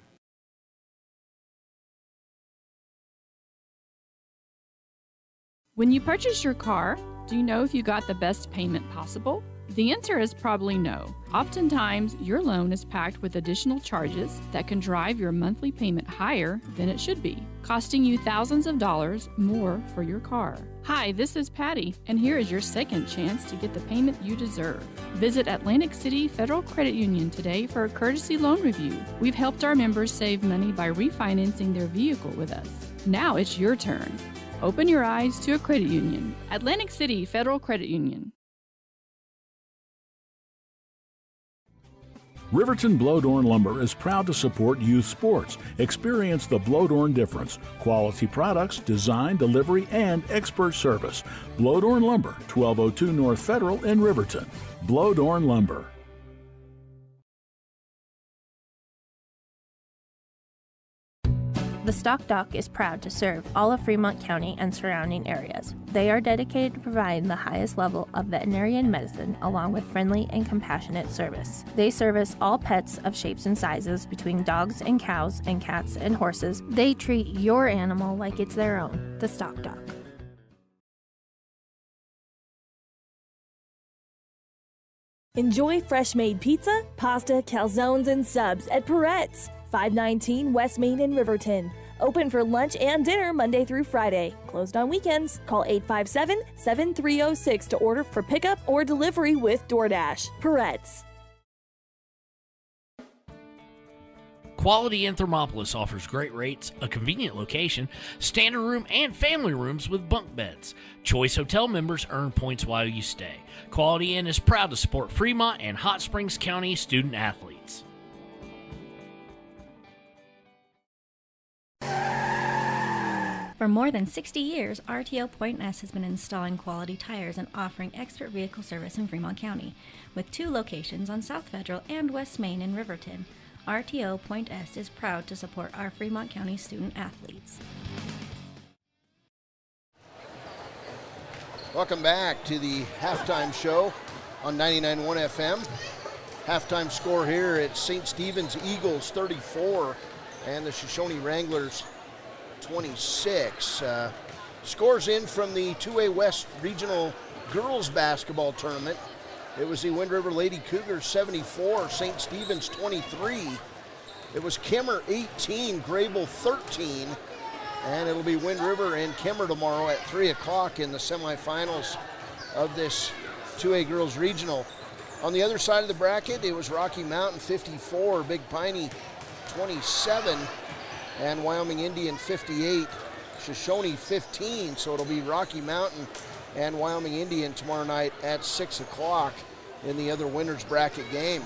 When you purchase your car, do you know if you got the best payment possible? The answer is probably no. Oftentimes, your loan is packed with additional charges that can drive your monthly payment higher than it should be, costing you thousands of dollars more for your car. Hi, this is Patty, and here is your second chance to get the payment you deserve. Visit Atlantic City Federal Credit Union today for a courtesy loan review. We've helped our members save money by refinancing their vehicle with us. Now it's your turn. Open your eyes to a credit union. Atlantic City Federal Credit Union. Riverton Blowdorn Lumber is proud to support youth sports. Experience the Blowdorn difference. Quality products, design, delivery, and expert service. Blowdorn Lumber, 1202 North Federal in Riverton. Blowdorn Lumber. The Stock Dock is proud to serve all of Fremont County and surrounding areas. They are dedicated to providing the highest level of veterinarian medicine along with friendly and compassionate service. They service all pets of shapes and sizes between dogs and cows and cats and horses. They treat your animal like it's their own. The Stock Dock. Enjoy fresh-made pizza, pasta, calzones, and subs at Peretz, 519 West Main in Riverton. Open for lunch and dinner Monday through Friday. Closed on weekends. Call 857-7306 to order for pickup or delivery with DoorDash. Peretz. Quality in Thermopolis offers great rates, a convenient location, standard room, and family rooms with bunk beds. Choice Hotel members earn points while you stay. Quality Inn is proud to support Fremont and Hot Springs County student athletes. For more than 60 years, RTO Point S has been installing quality tires and offering expert vehicle service in Fremont County, with 2 locations on South Federal and West Main in Riverton. RTO Point S is proud to support our Fremont County student athletes. Welcome back to the halftime show on 99.1 FM. Halftime score here at St. Stephen's Eagles 34 and the Shoshoni Wranglers 26. Scores in from the 2A West Regional Girls Basketball Tournament. It was the Wind River Lady Cougars 74, St. Stephen's 23. It was Kemmer 18, Grable 13. And it'll be Wind River and Kemmer tomorrow at 3 o'clock in the semifinals of this 2A Girls Regional. On the other side of the bracket, it was Rocky Mountain 54, Big Piney 27, and Wyoming Indian 58, Shoshone 15. So it'll be Rocky Mountain and Wyoming Indian tomorrow night at 6 o'clock in the other winners bracket game.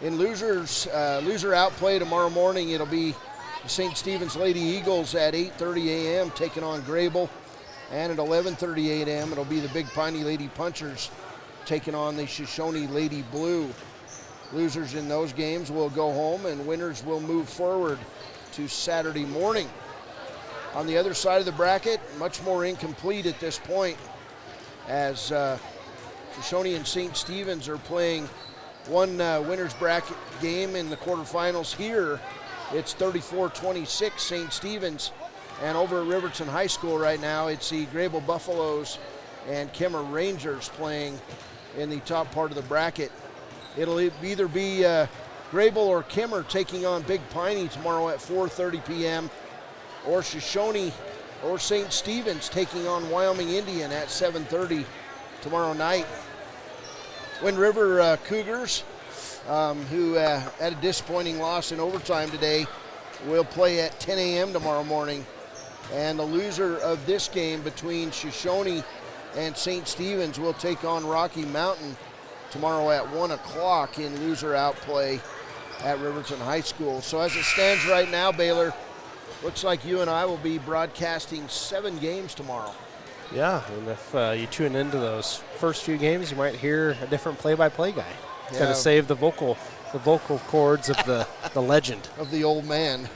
In loser outplay tomorrow morning, it'll be the St. Stephen's Lady Eagles at 8:30 a.m. taking on Grable, and at 11:30 a.m. it'll be the Big Piney Lady Punchers taking on the Shoshone Lady Blue. Losers in those games will go home, and winners will move forward to Saturday morning. On the other side of the bracket, much more incomplete at this point, as Shoshone and St. Stephen's are playing one winners bracket game in the quarterfinals here. It's 34-26 St. Stephen's, and over at Riverton High School right now, it's the Grable Buffaloes and Kemmer Rangers playing in the top part of the bracket. It'll either be Grable or Kemmer taking on Big Piney tomorrow at 4:30 p.m. or Shoshone or St. Stephen's taking on Wyoming Indian at 7:30 tomorrow night. Wind River Cougars, who had a disappointing loss in overtime today, will play at 10 a.m. tomorrow morning. And the loser of this game between Shoshone and St. Stephen's will take on Rocky Mountain tomorrow at 1 o'clock in loser outplay at Riverton High School. So as it stands right now, Baylor, looks like you and I will be broadcasting 7 games tomorrow. Yeah, and if you tune into those first few games, you might hear a different play-by-play guy. Yeah. Got to save the vocal cords of the legend. Of the old man.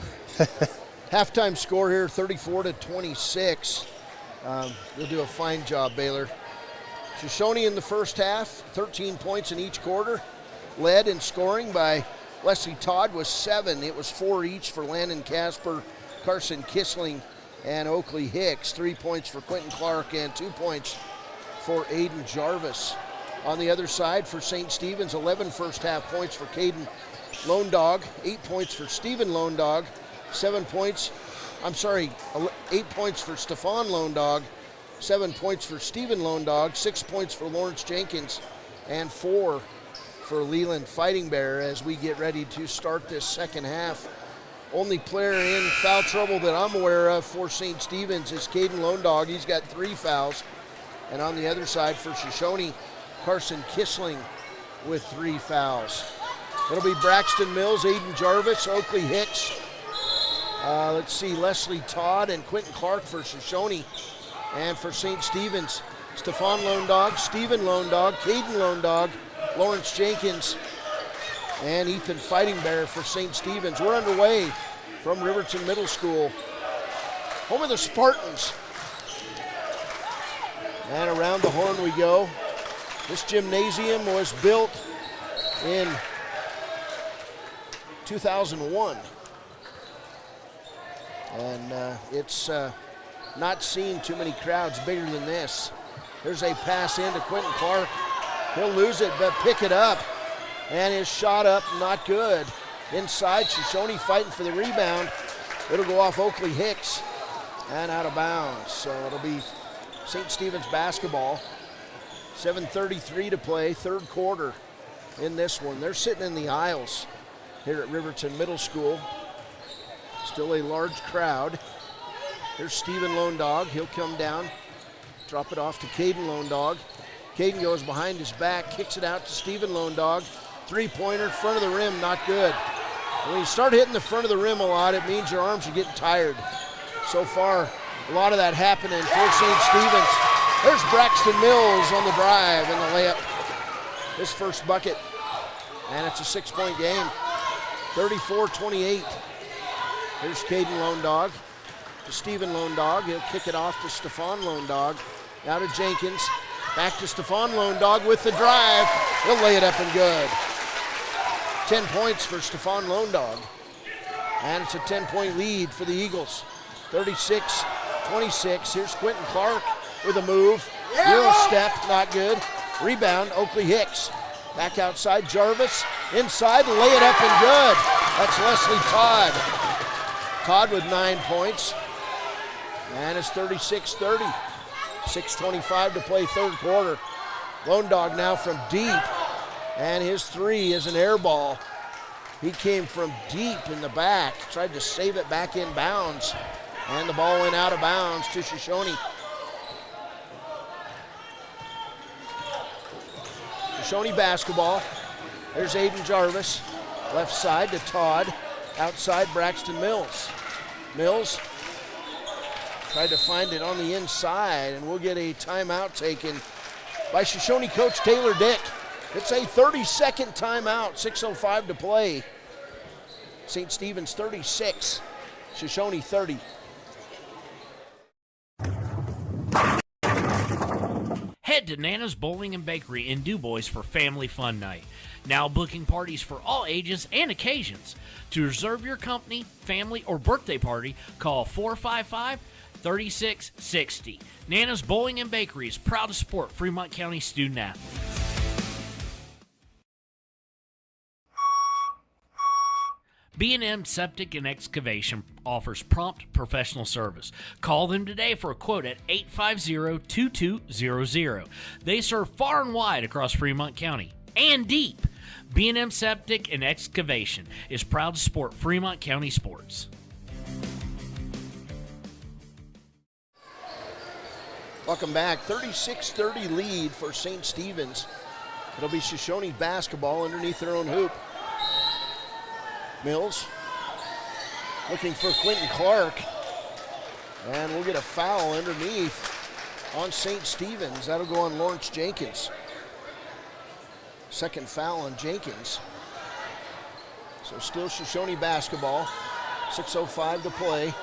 Halftime score here, 34-26. You'll do a fine job, Baylor. Shoshone in the first half, 13 points in each quarter. Led in scoring by Leslie Todd with 7. It was 4 each for Landon Casper, Carson Kissling, and Oakley Hicks. 3 points for Quentin Clark and 2 points for Aiden Jarvis. On the other side for St. Stephen's, 11 first half points for Caden Lone Dog, 8 points for Stephen Lone Dog, 8 points for Stefan Lone Dog, 7 points for Stephen Lone Dog, 6 points for Lawrence Jenkins, and 4 for Leland Fighting Bear as we get ready to start this second half. Only player in foul trouble that I'm aware of for St. Stephen's is Caden Lone Dog. He's got 3 fouls. And on the other side for Shoshoni, Carson Kissling with 3 fouls. It'll be Braxton Mills, Aiden Jarvis, Oakley Hicks. Leslie Todd and Quentin Clark for Shoshoni. And for St. Stephen's, Stefan Lone Dog, Stephen Lone Dog, Caden Lone Dog, Lawrence Jenkins, and Ethan Fighting Bear for St. Stephen's. We're underway from Riverton Middle School, home of the Spartans. And around the horn we go. This gymnasium was built in 2001. And it's not seen too many crowds bigger than this. There's a pass into Quentin Clark. He'll lose it, but pick it up. And his shot up, not good. Inside, Shoshoni fighting for the rebound. It'll go off Oakley Hicks and out of bounds. So it'll be St. Stephen's basketball. 7:33 to play, third quarter in this one. They're sitting in the aisles here at Riverton Middle School. Still a large crowd. Here's Stephen Lone Dog. He'll come down, drop it off to Caden Lone Dog. Caden goes behind his back, kicks it out to Stephen Lone Dog. Three-pointer, front of the rim, not good. When you start hitting the front of the rim a lot, it means your arms are getting tired. So far, a lot of that happening for St. Stephen's. There's Braxton Mills on the drive and the layup. His first bucket, and it's a 6-point game. 34-28. Here's Caden Lone Dog to Stephen Lone Dog. He'll kick it off to Stefan Lone Dog. Now to Jenkins. Back to Stefan Lone Dog with the drive. He'll lay it up and good. 10 points for Stefan Lone Dog. And it's a 10-point lead for the Eagles. 36-26. Here's Quentin Clark with a move. Euro step, not good. Rebound, Oakley Hicks. Back outside, Jarvis. Inside, lay it up and good. That's Leslie Todd. Todd with 9 points. And it's 36-30. 6:25 to play third quarter. Lone Dog now from deep. And his three is an air ball. He came from deep in the back. Tried to save it back in bounds. And the ball went out of bounds to Shoshoni. Shoshoni basketball. There's Aiden Jarvis. Left side to Todd. Outside Braxton Mills. Mills tried to find it on the inside, and we'll get a timeout taken by Shoshoni coach Taylor Dick. It's a 30-second timeout, 6:05 to play. St. Stephen's 36, Shoshoni 30. Head to Nana's Bowling and Bakery in DuBois for Family Fun Night. Now booking parties for all ages and occasions. To reserve your company, family, or birthday party, call 455-3660. Nana's Bowling and Bakery is proud to support Fremont County student athletes. B&M Septic and Excavation offers prompt professional service. Call them today for a quote at 850-2200. They serve far and wide across Fremont County and deep. B&M Septic and Excavation is proud to support Fremont County sports. Welcome back. 36-30 lead for St. Stephen's. It'll be Shoshoni basketball underneath their own hoop. Mills looking for Quentin Clark. And we'll get a foul underneath on St. Stephen's. That'll go on Lawrence Jenkins. Second foul on Jenkins. So still Shoshoni basketball. 6:05 to play.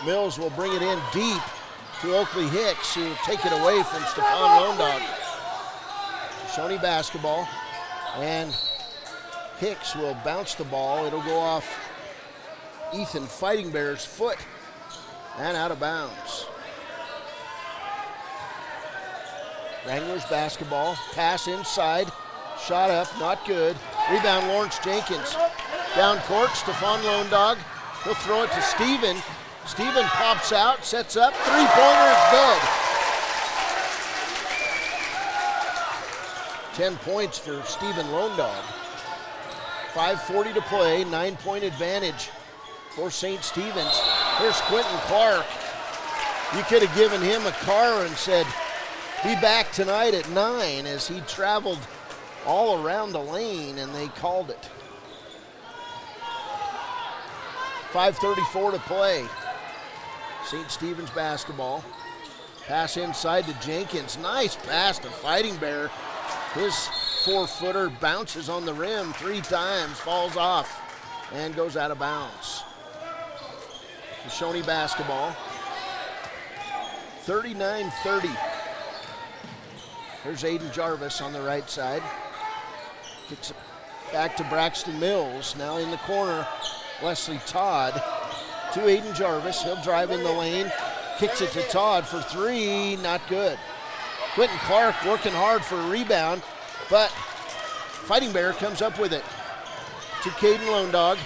Mills will bring it in deep to Oakley Hicks, who will take it away from Stefan Lone Dog. Shoshoni basketball. And Hicks will bounce the ball. It'll go off Ethan Fighting Bear's foot and out of bounds. Wranglers basketball. Pass inside. Shot up, not good. Rebound, Lawrence Jenkins. Down court, Stephon Lone Dog. He'll throw it to Steven. Steven pops out, sets up. Three-pointer is good. 10 points for Steven Lone Dog. 5:40 to play, 9-point advantage for St. Stephen's. Here's Quentin Clark. You could have given him a car and said, be back tonight at 9, as he traveled all around the lane and they called it. 5:34 to play. St. Stephen's basketball. Pass inside to Jenkins. Nice pass to Fighting Bear. His 4-footer bounces on the rim 3 times, falls off, and goes out of bounds. Shoshoni basketball. 39-30. Here's Aiden Jarvis on the right side. Kicks it back to Braxton Mills. Now in the corner, Wesley Todd to Aiden Jarvis. He'll drive in the lane. Kicks it to Todd for 3. Not good. Quentin Clark working hard for a rebound, but Fighting Bear comes up with it. To Caden Lone Dog.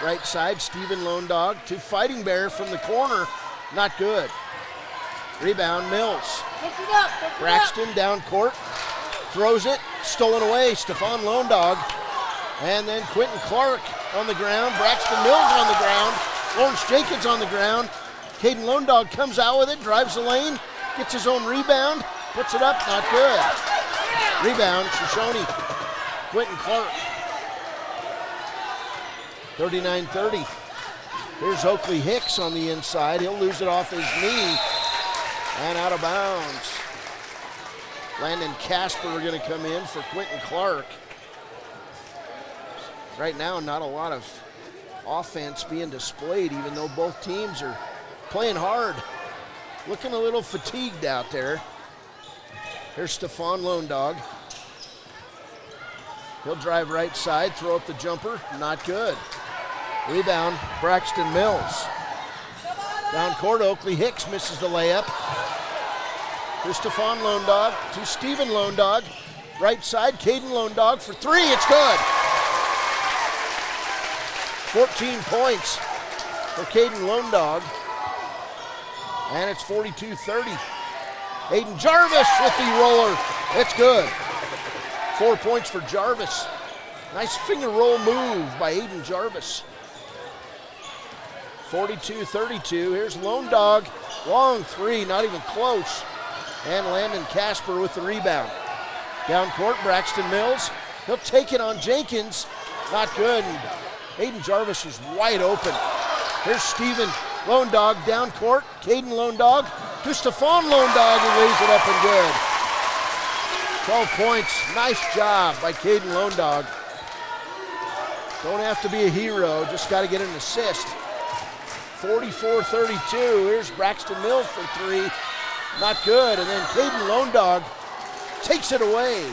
Right side, Steven Lone Dog to Fighting Bear from the corner. Not good. Rebound, Mills. Braxton down court. Throws it. Stolen away. Stephon Lone Dog. And then Quentin Clark on the ground. Braxton Mills on the ground. Lawrence Jenkins on the ground. Caden Lone Dog comes out with it. Drives the lane. Gets his own rebound. Puts it up. Not good. Rebound, Shoshoni. Quentin Clark. 39-30. Here's Oakley Hicks on the inside. He'll lose it off his knee and out of bounds. Landon Casper are going to come in for Quentin Clark. Right now, not a lot of offense being displayed, even though both teams are playing hard. Looking a little fatigued out there. Here's Stephon Lone Dog. He'll drive right side, throw up the jumper. Not good. Rebound, Braxton Mills. Down court, Oakley Hicks misses the layup. Here's Stephon Lone Dog to Steven Lone Dog. Right side, Caden Lone Dog for 3. It's good. 14 points for Caden Lone Dog. And it's 42-30. Aiden Jarvis with the roller. It's good. 4 points for Jarvis. Nice finger roll move by Aiden Jarvis. 42-32. Here's Lone Dog. Long 3, not even close. And Landon Casper with the rebound. Down court, Braxton Mills. He'll take it on Jenkins. Not good. And Aiden Jarvis is wide open. Here's Steven Lone Dog down court. Caden Lone Dog to Stephon Lone Dog, who lays it up and good. 12 points. Nice job by Caden Lone Dog. Don't have to be a hero, just got to get an assist. 44-32. Here's Braxton Mills for 3. Not good. And then Caden Lone Dog takes it away.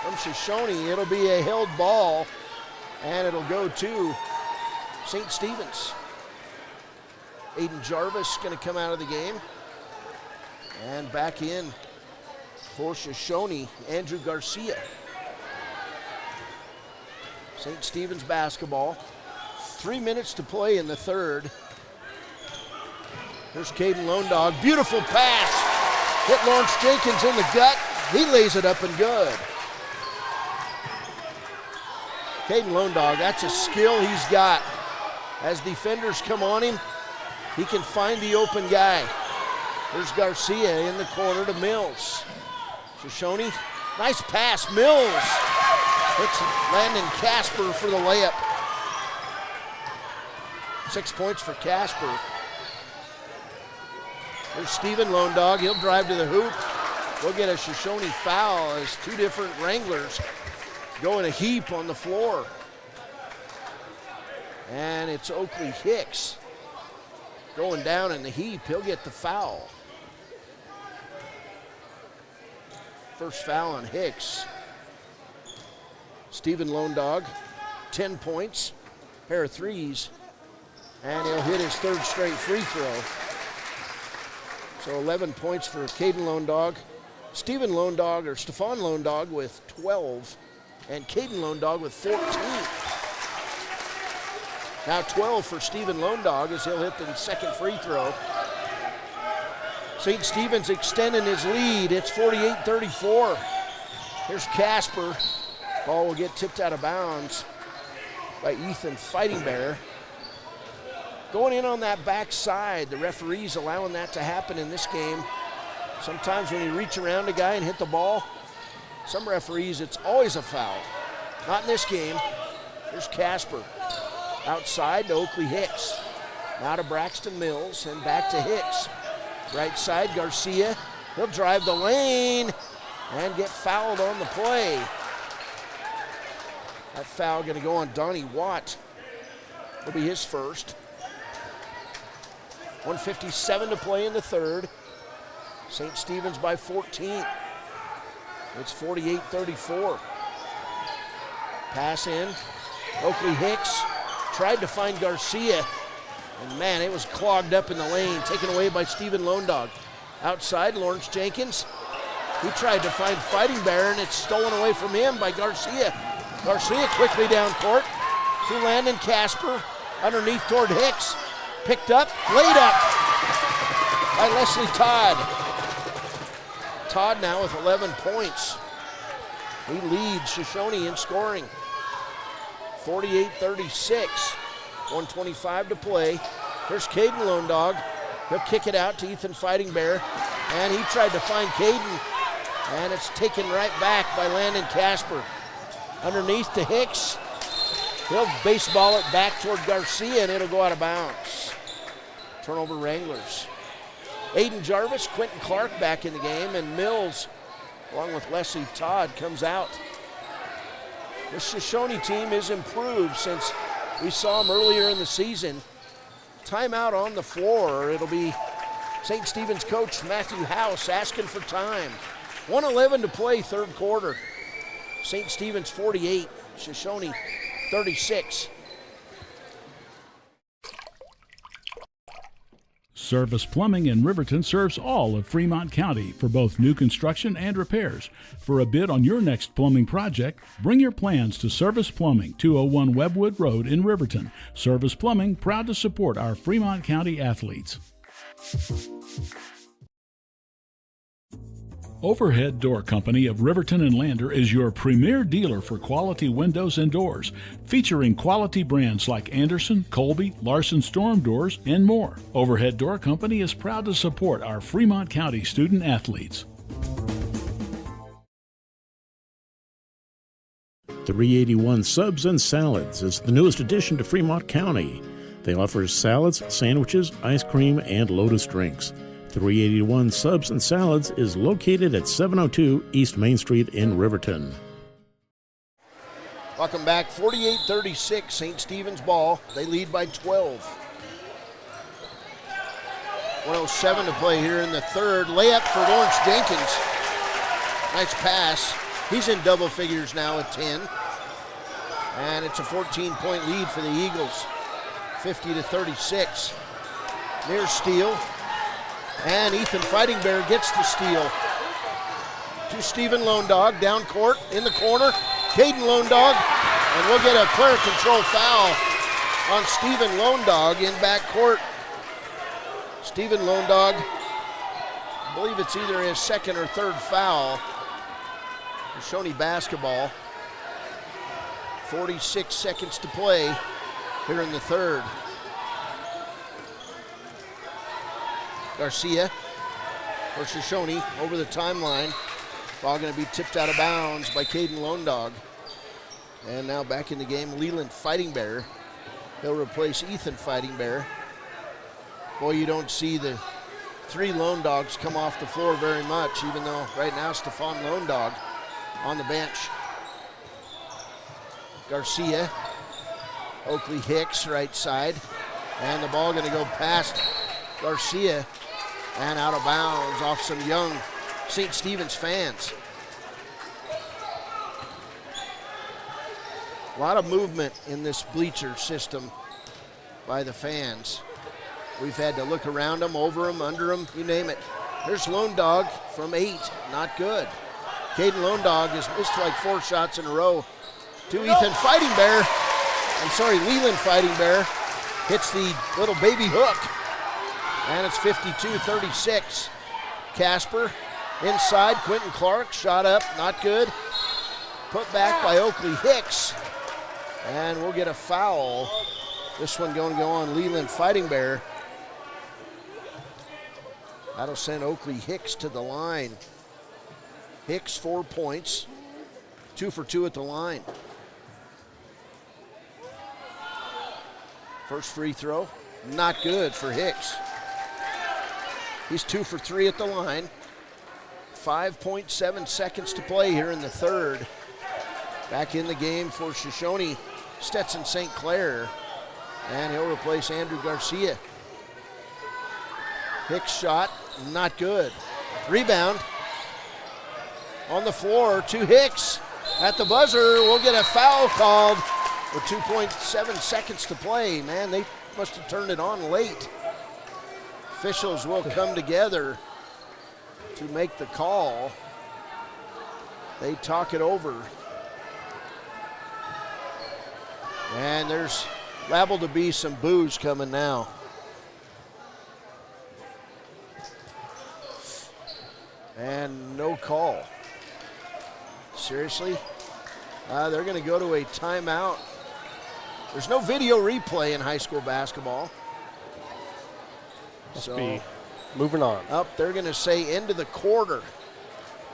From Shoshoni, it'll be a held ball, and it'll go to St. Stephen's. Aiden Jarvis going to come out of the game. And back in for Shoshoni, Andrew Garcia. St. Stephen's basketball. 3 minutes to play in the third. Here's Caden Lone Dog. Beautiful pass. Hit Lawrence Jenkins in the gut. He lays it up and good. Caden Lone Dog, that's a skill he's got. As defenders come on him, he can find the open guy. There's Garcia in the corner to Mills. Shoshoni, nice pass. Mills hits Landon Casper for the layup. 6 points for Casper. There's Steven Lone Dog. He'll drive to the hoop. We'll get a Shoshoni foul as 2 different Wranglers go in a heap on the floor. And it's Oakley Hicks going down in the heap. He'll get the foul. First foul on Hicks. Steven Lone Dog, 10 points, pair of threes, and he'll hit his 3rd straight free throw. So 11 points for Caden Lone Dog. Stephen Lone Dog, or Stefan Lone Dog with 12, and Caden Lone Dog with 14. Now 12 for Stephen Lone Dog as he'll hit the second free throw. St. Stephen's extending his lead. It's 48-34. Here's Casper. Ball will get tipped out of bounds by Ethan Fighting Bear. Going in on that backside, the referee's allowing that to happen in this game. Sometimes when you reach around a guy and hit the ball, some referees, it's always a foul. Not in this game. Here's Casper. Outside to Oakley Hicks. Now to Braxton Mills and back to Hicks. Right side, Garcia. He'll drive the lane and get fouled on the play. That foul going to go on Donnie Watt. Will be his first. 1:57 to play in the third. St. Stephen's by 14. It's 48-34. Pass in. Oakley Hicks tried to find Garcia. And man, it was clogged up in the lane, taken away by Stephen Lone Dog. Outside, Lawrence Jenkins. He tried to find Fighting Bear, and it's stolen away from him by Garcia. Garcia quickly down court to Landon Casper. Underneath toward Hicks. Picked up, laid up by Leslie Todd. Todd now with 11 points. He leads Shoshoni in scoring. 48-36. 1:25 to play. Here's Caden Lone Dog. He'll kick it out to Ethan Fighting Bear. And he tried to find Caden. And it's taken right back by Landon Casper. Underneath to Hicks. He'll baseball it back toward Garcia, and it'll go out of bounds. Turnover Wranglers. Aiden Jarvis, Quentin Clark back in the game, and Mills, along with Leslie Todd, comes out. The Shoshoni team is improved since we saw them earlier in the season. Timeout on the floor. It'll be St. Stephen's coach Matthew House asking for time. 1:11 to play, third quarter. St. Stephen's 48, Shoshoni 36. Service Plumbing in Riverton serves all of Fremont County for both new construction and repairs. For a bid on your next plumbing project, bring your plans to Service Plumbing, 201 Webwood Road in Riverton. Service Plumbing, proud to support our Fremont County athletes. Overhead Door Company of Riverton and Lander is your premier dealer for quality windows and doors, featuring quality brands like Anderson, Colby, Larson Storm Doors, and more. Overhead Door Company is proud to support our Fremont County student athletes. 381 Subs and Salads is the newest addition to Fremont County. They offer salads, sandwiches, ice cream, and Lotus drinks. 381 Subs and Salads is located at 702 East Main Street in Riverton. Welcome back, 48-36, St. Stephen's ball. They lead by 12. 1:07 to play here in the third. Layup for Lawrence Jenkins. Nice pass. He's in double figures now at 10. And it's a 14-point lead for the Eagles. 50-36. Near steal. And Ethan Fighting Bear gets the steal. To Stephen Lone Dog, down court, in the corner. Caden Lone Dog, and we'll get a player control foul on Stephen Lone Dog in back court. Stephen Lone Dog, I believe it's either his second or third foul. Shoshoni basketball. 46 seconds to play here in the third. Garcia for Shoshoni over the timeline. Ball going to be tipped out of bounds by Caden Lone Dog. And now back in the game, Leland Fighting Bear. He'll replace Ethan Fighting Bear. Boy, you don't see the three Lone Dogs come off the floor very much, even though right now Stefan Lone Dog on the bench. Garcia, Oakley Hicks right side. And the ball going to go past Garcia and out of bounds off some young St. Stephen's fans. A lot of movement in this bleacher system by the fans. We've had to look around them, over them, under them, you name it. There's Lone Dog from 8, not good. Caden Lone Dog has missed like 4 shots in a row. To Ethan Fighting Bear. Leland Fighting Bear hits the little baby hook. And it's 52-36. Casper inside, Quentin Clark, shot up, not good. Put back by Oakley Hicks. And we'll get a foul. This one going to go on Leland Fighting Bear. That'll send Oakley Hicks to the line. Hicks 4 points, 2 for 2 at the line. First free throw, not good for Hicks. He's 2 for 3 at the line. 5.7 seconds to play here in the third. Back in the game for Shoshoni, Stetson St. Clair, and he'll replace Andrew Garcia. Hicks shot, not good. Rebound on the floor to Hicks. At the buzzer, we'll get a foul called with 2.7 seconds to play. Man, they must have turned it on late. Officials will come together to make the call. They talk it over. And there's liable to be some boos coming now. And no call. Seriously? They're going to go to a timeout. There's no video replay in high school basketball. Must be moving on. They're going to say end of the quarter.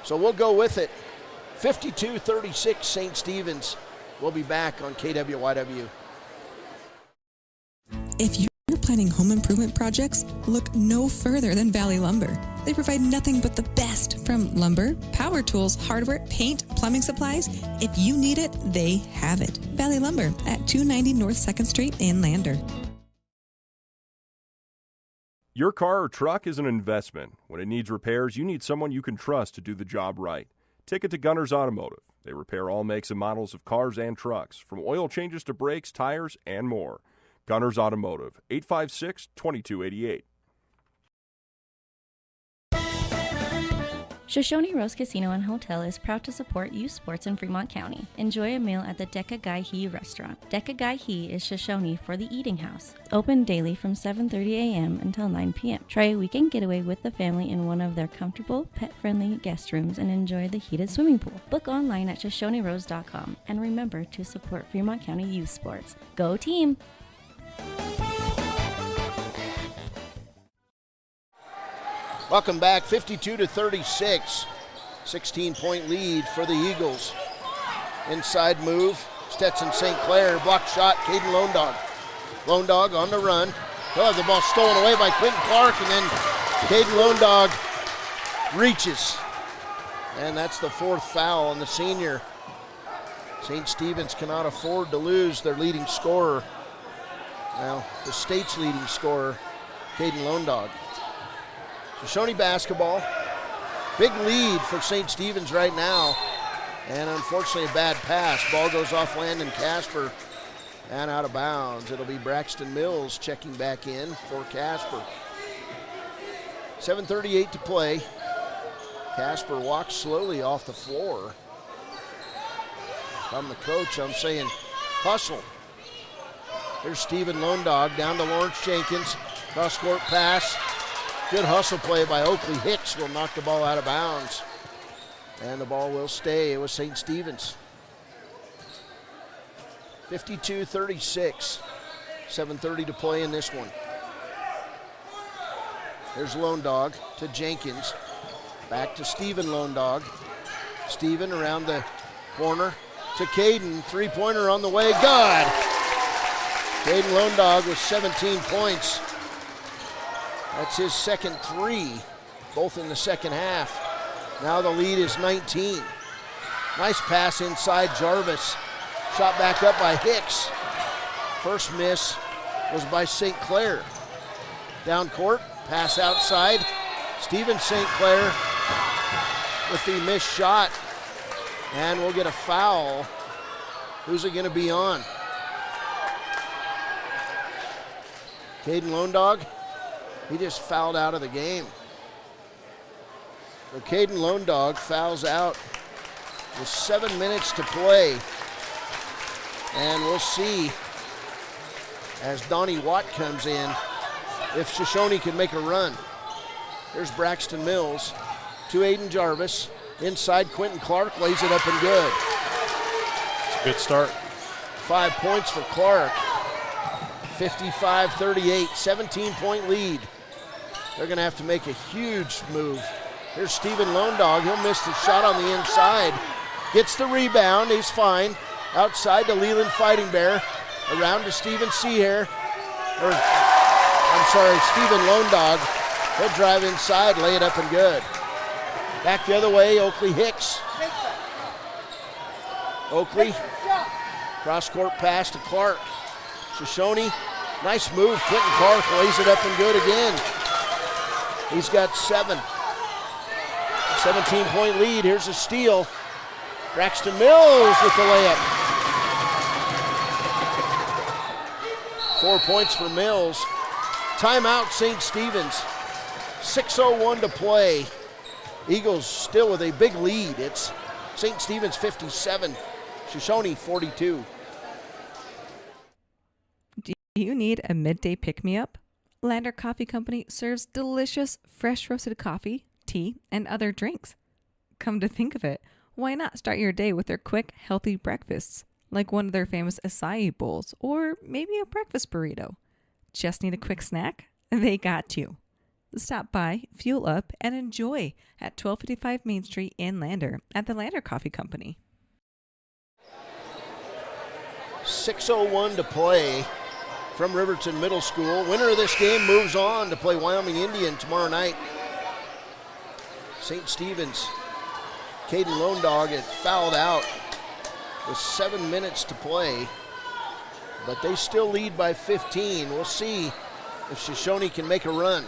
So we'll go with it. 52-36 St. Stephen's. We'll be back on KWYW. If you're planning home improvement projects, look no further than Valley Lumber. They provide nothing but the best from lumber, power tools, hardware, paint, plumbing supplies. If you need it, they have it. Valley Lumber at 290 North 2nd Street in Lander. Your car or truck is an investment. When it needs repairs, you need someone you can trust to do the job right. Take it to Gunners Automotive. They repair all makes and models of cars and trucks, from oil changes to brakes, tires, and more. Gunners Automotive, 856-2288. Shoshoni Rose Casino and Hotel is proud to support youth sports in Fremont County. Enjoy a meal at the Deca Gai He restaurant. Deca Gai He is Shoshoni for the eating house. Open daily from 7:30 a.m. until 9 p.m. Try a weekend getaway with the family in one of their comfortable, pet-friendly guest rooms and enjoy the heated swimming pool. Book online at ShoshoniRose.com and remember to support Fremont County youth sports. Go team! Welcome back, 52-36. 16-point lead for the Eagles. Inside move, Stetson St. Clair, block shot, Caden Lone Dog. Lone Dog on the run. He'll have the ball stolen away by Quentin Clark, and then Caden Lone Dog reaches. And that's the 4th foul on the senior. St. Stephen's cannot afford to lose their leading scorer. Well, the state's leading scorer, Caden Lone Dog. Shoshoni basketball. Big lead for St. Stephen's right now. And unfortunately a bad pass. Ball goes off Landon Casper and out of bounds. It'll be Braxton Mills checking back in for Casper. 7:38 to play. Casper walks slowly off the floor. If I'm the coach, I'm saying hustle. There's Stephen Lone Dog down to Lawrence Jenkins. Cross-court pass. Good hustle play by Oakley Hicks will knock the ball out of bounds. And the ball will stay with St. Stephen's. 52-36. 7:30 to play in this one. There's Lone Dog to Jenkins. Back to Stephen Lone Dog. Stephen around the corner to Caden. Three-pointer on the way. Good. Caden Lone Dog with 17 points. That's his second 3, both in the second half. Now the lead is 19. Nice pass inside Jarvis. Shot back up by Hicks. First miss was by St. Clair. Down court, pass outside. Stephen St. Clair with the missed shot. And we'll get a foul. Who's it going to be on? Caden Lone Dog. He just fouled out of the game. So Caden Lone Dog fouls out with 7 minutes to play. And we'll see as Donnie Watt comes in if Shoshoni can make a run. There's Braxton Mills to Aiden Jarvis. Inside, Quentin Clark lays it up and good. It's a good start. 5 points for Clark. 55-38, 17-point lead. They're going to have to make a huge move. Here's Stephen Lone Dog. He'll miss the shot on the inside. Gets the rebound. He's fine. Outside to Leland Fighting Bear. Around to Stephen Seahair. Stephen Lone Dog. He'll drive inside, lay it up and good. Back the other way, Oakley Hicks. Oakley, cross-court pass to Clark. Shoshoni, nice move. Quentin Clark lays it up and good again. He's got 7. 17-point lead. Here's a steal. Braxton Mills with the layup. 4 points for Mills. Timeout, St. Stephen's. 6:01 to play. Eagles still with a big lead. It's St. Stephen's 57, Shoshoni 42. Do you need a midday pick-me-up? Lander Coffee Company serves delicious, fresh roasted coffee, tea, and other drinks. Come to think of it, why not start your day with their quick, healthy breakfasts, like one of their famous acai bowls, or maybe a breakfast burrito? Just need a quick snack? They got you. Stop by, fuel up, and enjoy at 1255 Main Street in Lander at the Lander Coffee Company. 6:01 to play from Riverton Middle School. Winner of this game moves on to play Wyoming Indian tomorrow night. St. Stephen's, Caden Lone Dog had fouled out with 7 minutes to play, but they still lead by 15. We'll see if Shoshoni can make a run.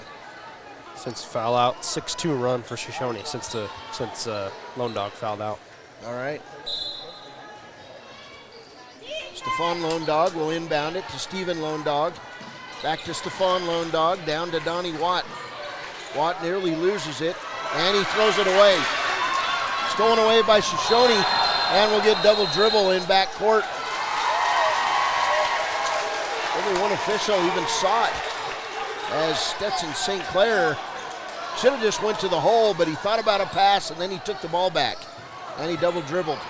Since foul out, 6-2 run for Shoshoni since Lone Dog fouled out. All right. Stephon Lone Dog will inbound it to Stephen Lone Dog. Back to Stephon Lone Dog, down to Donnie Watt. Watt nearly loses it, and he throws it away. Stolen away by Shoshoni, and we'll get double dribble in backcourt. Only one official even saw it, as Stetson St. Clair should have just went to the hole, but he thought about a pass, and then he took the ball back, and he double dribbled.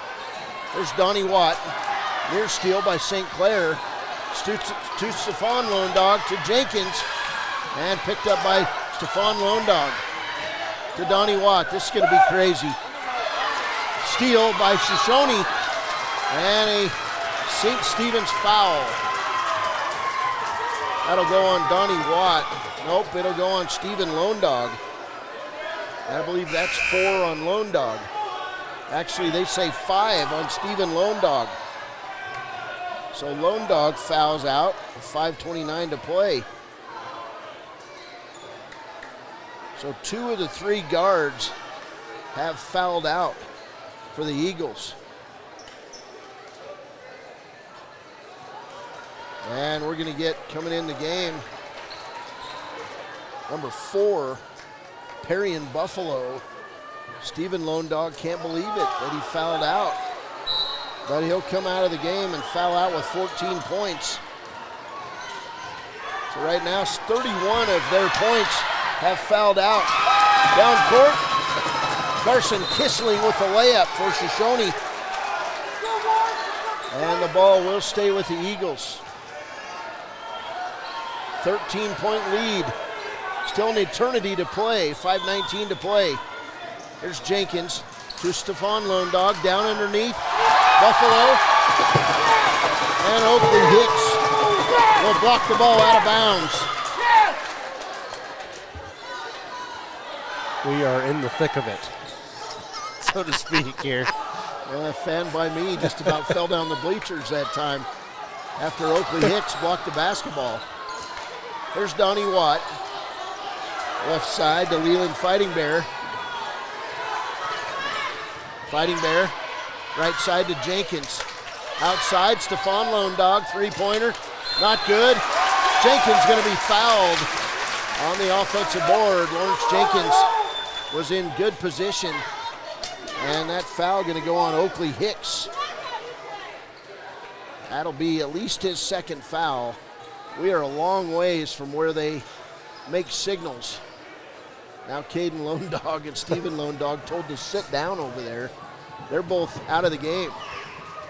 There's Donnie Watt. Near steal by St. Clair. To Stephon Lone Dog to Jenkins, and picked up by Stephon Lone Dog. To Donnie Watt. This is going to be crazy. Steal by Shoshoni, and a St. Stephen's foul. That'll go on Donnie Watt. Nope, it'll go on Stephen Lone Dog. I believe that's 4 on Lone Dog. Actually, they say 5 on Stephen Lone Dog. So Lone Dog fouls out with 5:29 to play. So 2 of the 3 guards have fouled out for the Eagles. And we're going to get coming in the game, number 4, Perry and Buffalo. Stephen Lone Dog can't believe it that he fouled out. But he'll come out of the game and foul out with 14 points. So right now, 31 of their points have fouled out. Down court, Carson Kissling with the layup for Shoshoni. And the ball will stay with the Eagles. 13-point lead. Still an eternity to play, 5:19 to play. There's Jenkins to Stephon Lone Dog, down underneath. Buffalo, and Oakley Hicks will block the ball out of bounds. We are in the thick of it, so to speak here. A fan by me just about fell down the bleachers that time after Oakley Hicks blocked the basketball. There's Donnie Watt, left side to Leland Fighting Bear. Fighting Bear. Right side to Jenkins. Outside, Stephon Lone Dog, three-pointer. Not good. Jenkins going to be fouled on the offensive board. Lawrence Jenkins was in good position. And that foul going to go on Oakley Hicks. That'll be at least his second foul. We are a long ways from where they make signals. Now Caden Lone Dog and Stephen Lone Dog told to sit down over there. They're both out of the game.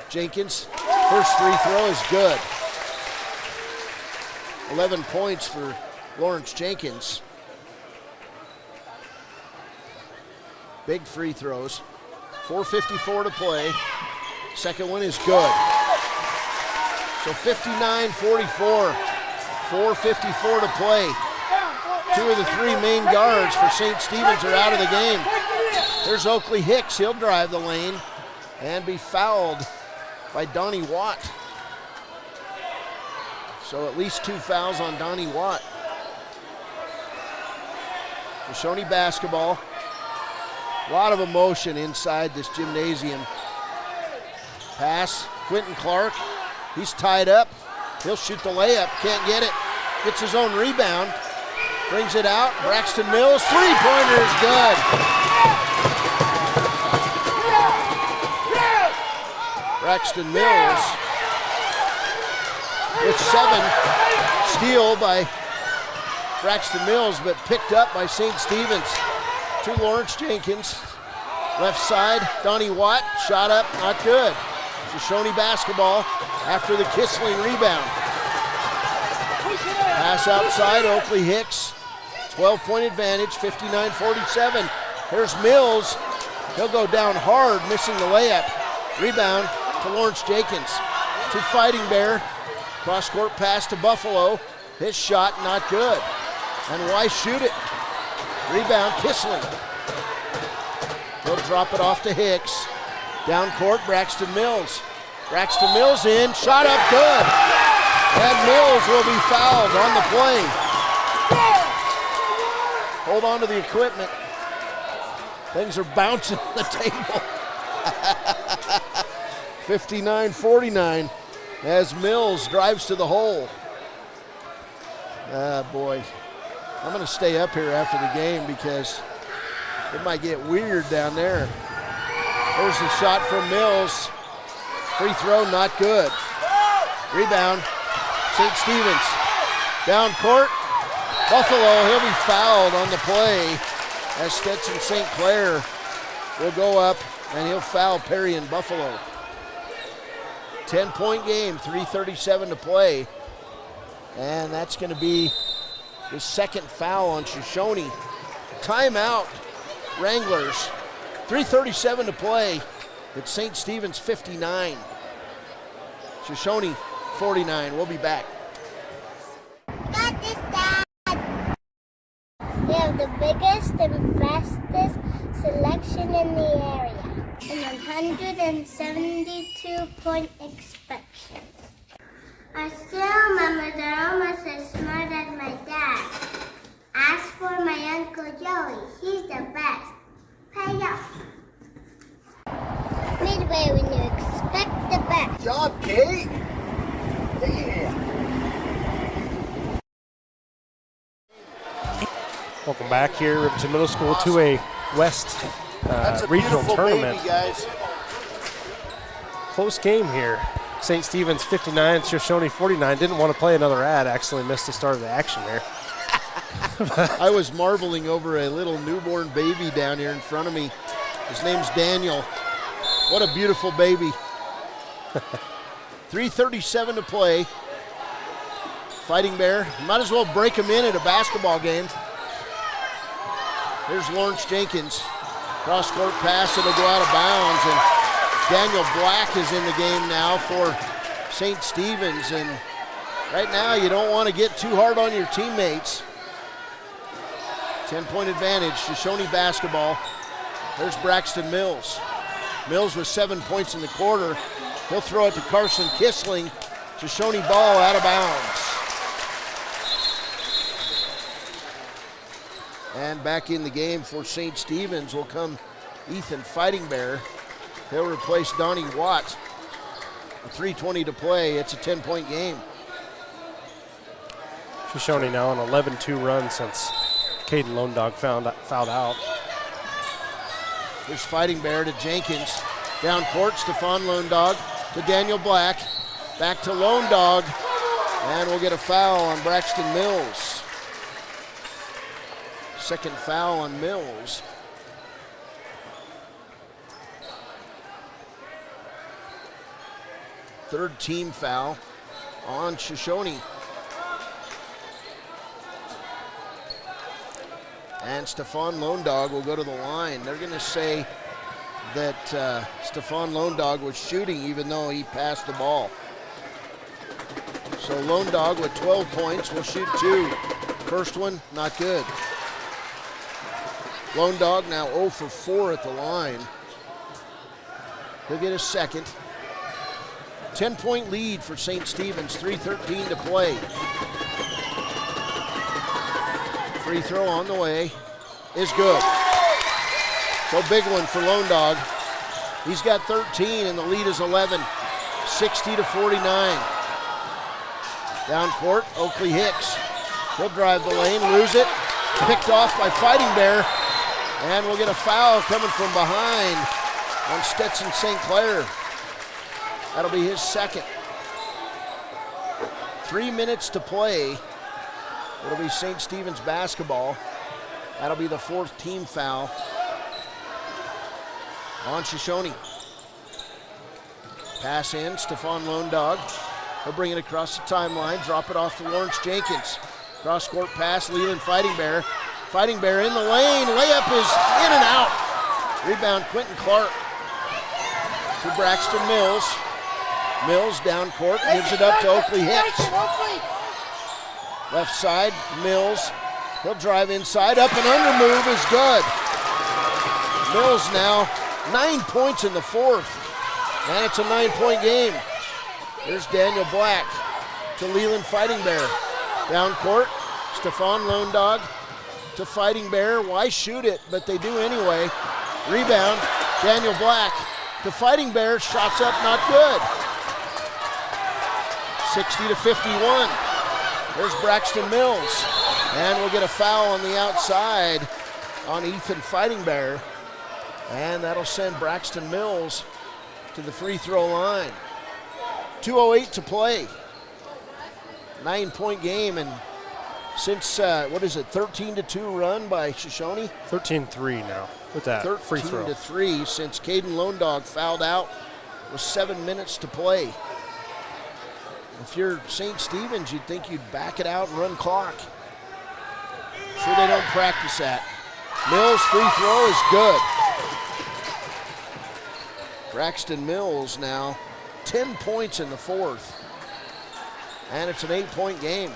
Jenkins, first free throw is good. 11 points for Lawrence Jenkins. Big free throws. 4:54 to play. Second one is good. So 59-44. 4:54 to play. Two of the three main guards for St. Stephen's are out of the game. There's Oakley Hicks. He'll drive the lane and be fouled by Donnie Watt. So at least 2 fouls on Donnie Watt. Shoshoni basketball. A lot of emotion inside this gymnasium. Pass, Quentin Clark. He's tied up. He'll shoot the layup, can't get it. Gets his own rebound. Brings it out, Braxton Mills, three-pointer is good. Braxton Mills with 7. Steal by Braxton Mills, but picked up by St. Stephen's. To Lawrence Jenkins. Left side, Donnie Watt, shot up, not good. Shoshoni basketball after the Kissling rebound. Pass outside, Oakley Hicks. 12-point advantage, 59-47. Here's Mills. He'll go down hard, missing the layup. Rebound to Lawrence Jenkins. To Fighting Bear. Cross-court pass to Buffalo. His shot not good. And why shoot it? Rebound, Kissling. He'll drop it off to Hicks. Down court, Braxton Mills. Braxton Mills in, shot up good. And Mills will be fouled on the play. Hold on to the equipment. Things are bouncing on the table. 59-49 as Mills drives to the hole. Ah, boy. I'm going to stay up here after the game because it might get weird down there. There's the shot from Mills. Free throw, not good. Rebound, St. Stephen's. Down court, Buffalo, he'll be fouled on the play as Stetson St. Clair will go up and he'll foul Perry and Buffalo. 10-point game, 3:37 to play. And that's going to be the second foul on Shoshoni. Timeout, Wranglers. 3:37 to play. It's St. Stephen's 59. Shoshoni 49. We'll be back. Got this, Dad. We have the biggest and bestest selection in the area. And 172-point inspection. I still remember they're almost as smart as my dad. As for my Uncle Joey, he's the best. Pay up. Midway when you expect the best. Good job, Kate. Yeah. Welcome back here, Riverton Middle School, to a West regional tournament. Baby, guys. Close game here. St. Stephen's 59, Shoshoni 49. Didn't want to play another ad, actually missed the start of the action there. I was marveling over a little newborn baby down here in front of me. His name's Daniel. What a beautiful baby. 3:37 to play. Fighting Bear. Might as well break him in at a basketball game. Here's Lawrence Jenkins. Cross-court pass, it'll go out of bounds. And Daniel Black is in the game now for St. Stephen's. And right now you don't want to get too hard on your teammates. 10-point advantage, Shoshoni basketball. There's Braxton Mills. Mills with 7 points in the quarter. He'll throw it to Carson Kissling. Shoshoni ball out of bounds. And back in the game for St. Stephen's will come Ethan Fighting Bear. He'll replace Donnie Watt. 3:20 to play. It's a 10-point game. Shoshoni now an 11-2 run since Caden Lone Dog fouled out. Here's Fighting Bear to Jenkins. Down court, Stefan Lone Dog to Daniel Black. Back to Lone Dog. And we'll get a foul on Braxton Mills. Second foul on Mills. Third team foul on Shoshoni. And Stefan Lone Dog will go to the line. They're going to say that Stefan Lone Dog was shooting even though he passed the ball. So Lone Dog with 12 points will shoot 2. First one, not good. Lone Dog now 0 for 4 at the line. He'll get a second. 10-point lead for St. Stephen's, 3:13 to play. Free throw on the way is good. So big one for Lone Dog. He's got 13 and the lead is 11, 60-49. Down court, Oakley Hicks. He'll drive the lane, lose it. Picked off by Fighting Bear. And we'll get a foul coming from behind on Stetson St. Clair. That'll be his second. 3 minutes to play. It'll be St. Stephen's basketball. That'll be the 4th team foul on Shoshoni. Pass in, Stefan Lone Dog. He'll bring it across the timeline, drop it off to Lawrence Jenkins. Cross-court pass, Leland Fighting Bear. Fighting Bear in the lane, layup is in and out. Rebound, Quentin Clark to Braxton Mills. Mills down court, gives it up to Oakley Hicks. Left side, Mills. He'll drive inside, up and under move is good. Mills now 9 points in the 4th, and it's a 9-point game. There's Daniel Black to Leland Fighting Bear. Down court, Stefan Lone Dog to Fighting Bear. Why shoot it? But they do anyway. Rebound, Daniel Black to Fighting Bear. Shots up, not good. 60-51. There's Braxton Mills. And we'll get a foul on the outside on Ethan Fighting Bear. And that'll send Braxton Mills to the free throw line. 2:08 to play. 9-point game, and since, 13-2 run by Shoshoni? 13-3 now with that free throw. 13-3 since Caden Lone Dog fouled out with 7 minutes to play. If you're St. Stephen's, you'd think you'd back it out and run clock. Sure they don't practice that. Mills' free throw is good. Braxton Mills now 10 points in the 4th. And it's an 8-point game.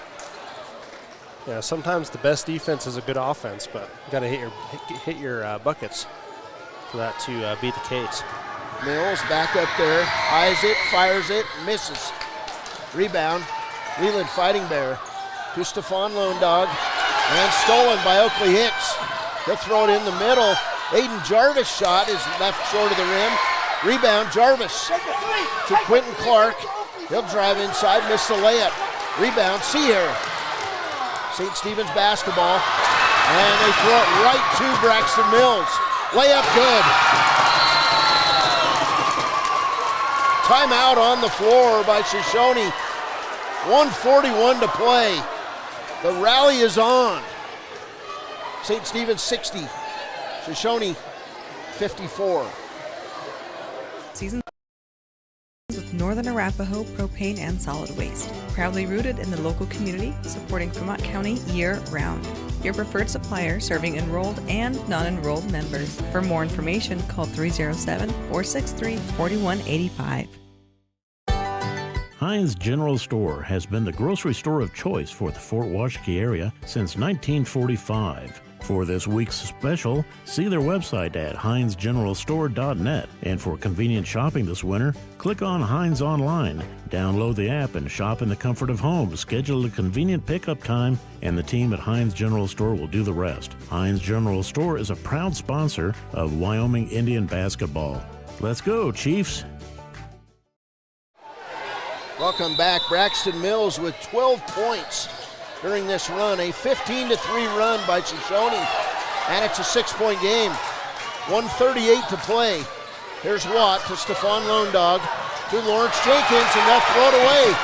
Yeah, sometimes the best defense is a good offense, but you got to hit your buckets for that to be the case. Mills back up there, eyes it, fires it, misses. Rebound, Leland Fighting Bear to Stefan Lone Dog, and stolen by Oakley Hicks. He'll throw it in the middle. Aiden Jarvis' shot is left short of the rim. Rebound, Jarvis to Quentin Clark. He'll drive inside, miss the layup. Rebound, Sierra. St. Stephen's basketball. And they throw it right to Braxton Mills. Layup good. Timeout on the floor by Shoshoni. 1:41 to play. The rally is on. St. Stephen's 60. Shoshoni 54. Season with Northern Arapaho Propane and Solid Waste. Proudly rooted in the local community, supporting Fremont County year-round. Your preferred supplier serving enrolled and non-enrolled members. For more information, call 307-463-4185. Heinz General Store has been the grocery store of choice for the Fort Washakie area since 1945. For this week's special, see their website at heinzgeneralstore.net. And for convenient shopping this winter, click on Heinz Online, download the app, and shop in the comfort of home. Schedule a convenient pickup time, and the team at Heinz General Store will do the rest. Heinz General Store is a proud sponsor of Wyoming Indian basketball. Let's go, Chiefs! Welcome back. Braxton Mills with 12 points during this run. A 15-3 run by Shoshoni. And it's a 6-point game. 1:38 to play. Here's Watt to Stephon Lone Dog to Lawrence Jenkins, and they'll throw it away.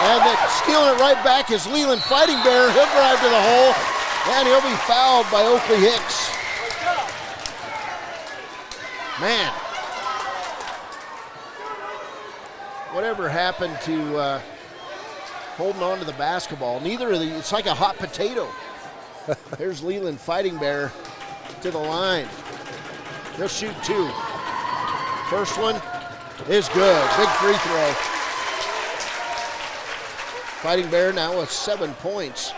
And stealing it right back is Leland Fighting Bear. He'll drive to the hole, and he'll be fouled by Oakley Hicks. Man, whatever happened to holding on to the basketball? Neither of these, it's like a hot potato. There's Leland Fighting Bear to the line. He'll shoot 2. First one is good. Big free throw. Fighting Bear now with 7 points,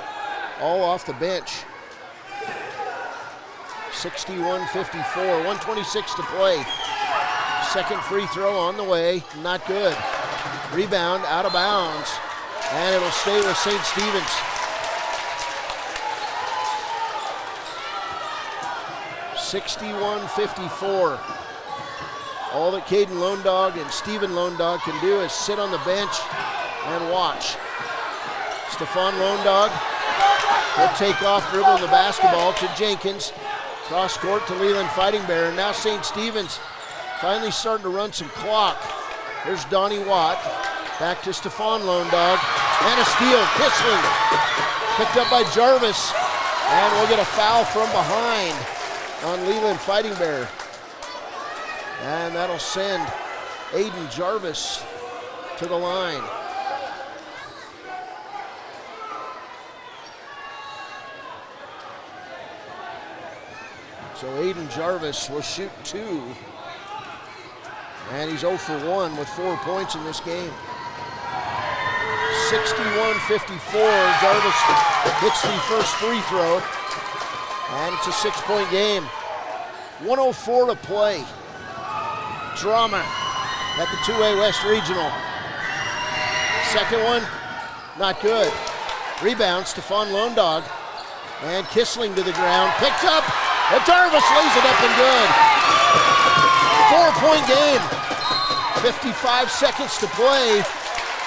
all off the bench. 61-54, 1:26 to play. Second free throw on the way, not good. Rebound out of bounds, and it'll stay with St. Stephen's. (61-54). All that Caden Lone Dog and Stephen Lone Dog can do is sit on the bench and watch. Stephon Lone Dog will take off, dribbling the basketball to Jenkins. Cross court to Leland Fighting Bear. And now St. Stephen's finally starting to run some clock. Here's Donnie Watt. Back to Stephon Lone Dog. And a steal. Kissling. Picked up by Jarvis. And we'll get a foul from behind on Leland Fighting Bear. And that'll send Aiden Jarvis to the line. So Aiden Jarvis will shoot 2. And he's 0 for 1 with 4 points in this game. 61-54. Jarvis hits the first free throw. And it's a 6-point game. 1:04 to play. Drama at the 2A West Regional. Second one, not good. Rebound, Stephon Lone Dog. And Kissling to the ground, picked up. And Jarvis lays it up and good. 4-point game. 55 seconds to play.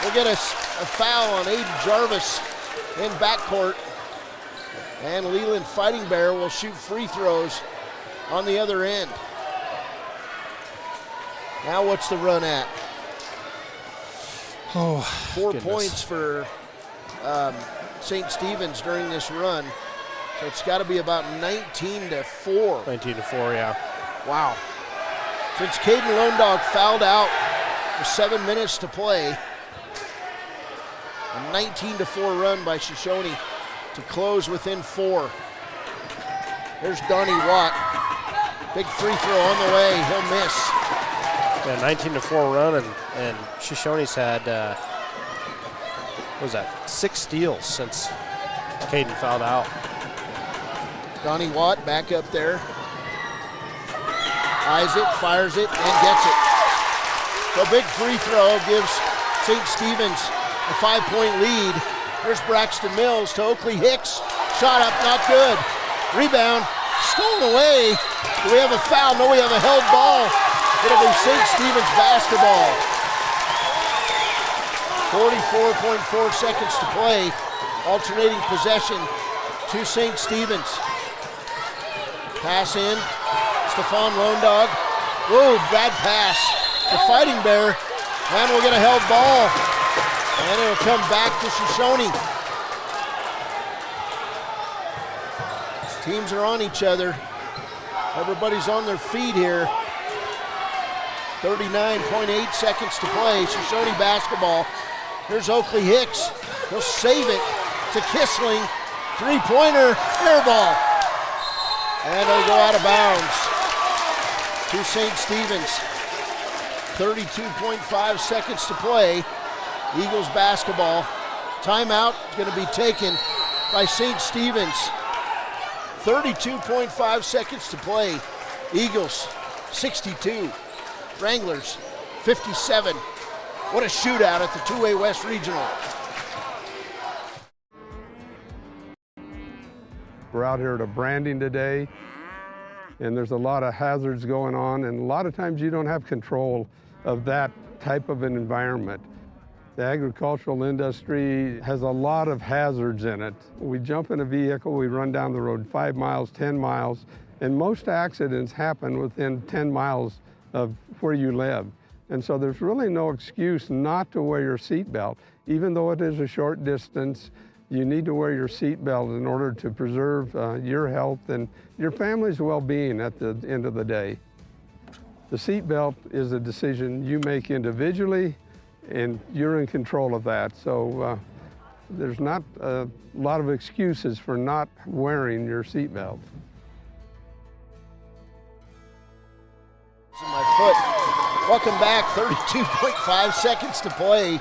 We'll get a foul on Aiden Jarvis in backcourt. And Leland Fighting Bear will shoot free throws on the other end. Now what's the run at? Oh, 4 goodness. points for St. Stephen's during this run. So it's got to be about 19-4. 19-4, yeah. Wow. Since Caden Lone Dog fouled out with 7 minutes to play, a 19-4 run by Shoshoni to close within 4. There's Donnie Watt. Big free throw on the way. He'll miss. Yeah, 19-4 run, and Shoshoni's had, what was that, 6 steals since Caden fouled out. Donnie Watt back up there. Eyes it, fires it, and gets it. So big free throw gives St. Stephen's a 5-point lead. Here's Braxton Mills to Oakley Hicks. Shot up, not good. Rebound, stolen away. Do we have a foul? No, we have a held ball. It'll be St. Stephen's basketball. 44.4 seconds to play. Alternating possession to St. Stephen's. Pass in. Stephon Lone Dog. Whoa, bad pass to Fighting Bear. And we'll get a held ball. And it'll come back to Shoshoni. Teams are on each other. Everybody's on their feet here. 39.8 seconds to play. Shoshoni basketball. Here's Oakley Hicks. He'll save it to Kissling. Three-pointer, air ball. And it'll go out of bounds to St. Stephen's. 32.5 seconds to play. Eagles basketball. Timeout going to be taken by St. Stephen's. 32.5 seconds to play. Eagles 62. Wranglers 57. What a shootout at the 2A West Regional. We're out here at a branding today, and there's a lot of hazards going on, and a lot of times you don't have control of that type of an environment. The agricultural industry has a lot of hazards in it. We jump in a vehicle, we run down the road 5 miles, 10 miles, And most accidents happen within 10 miles of where you live. And so there's really no excuse not to wear your seatbelt. Even though it is a short distance, you need to wear your seatbelt in order to preserve your health and your family's well-being at the end of the day. The seatbelt is a decision you make individually, and you're in control of that. So there's not a lot of excuses for not wearing your seatbelt. My foot. Welcome back. 32.5 seconds to play.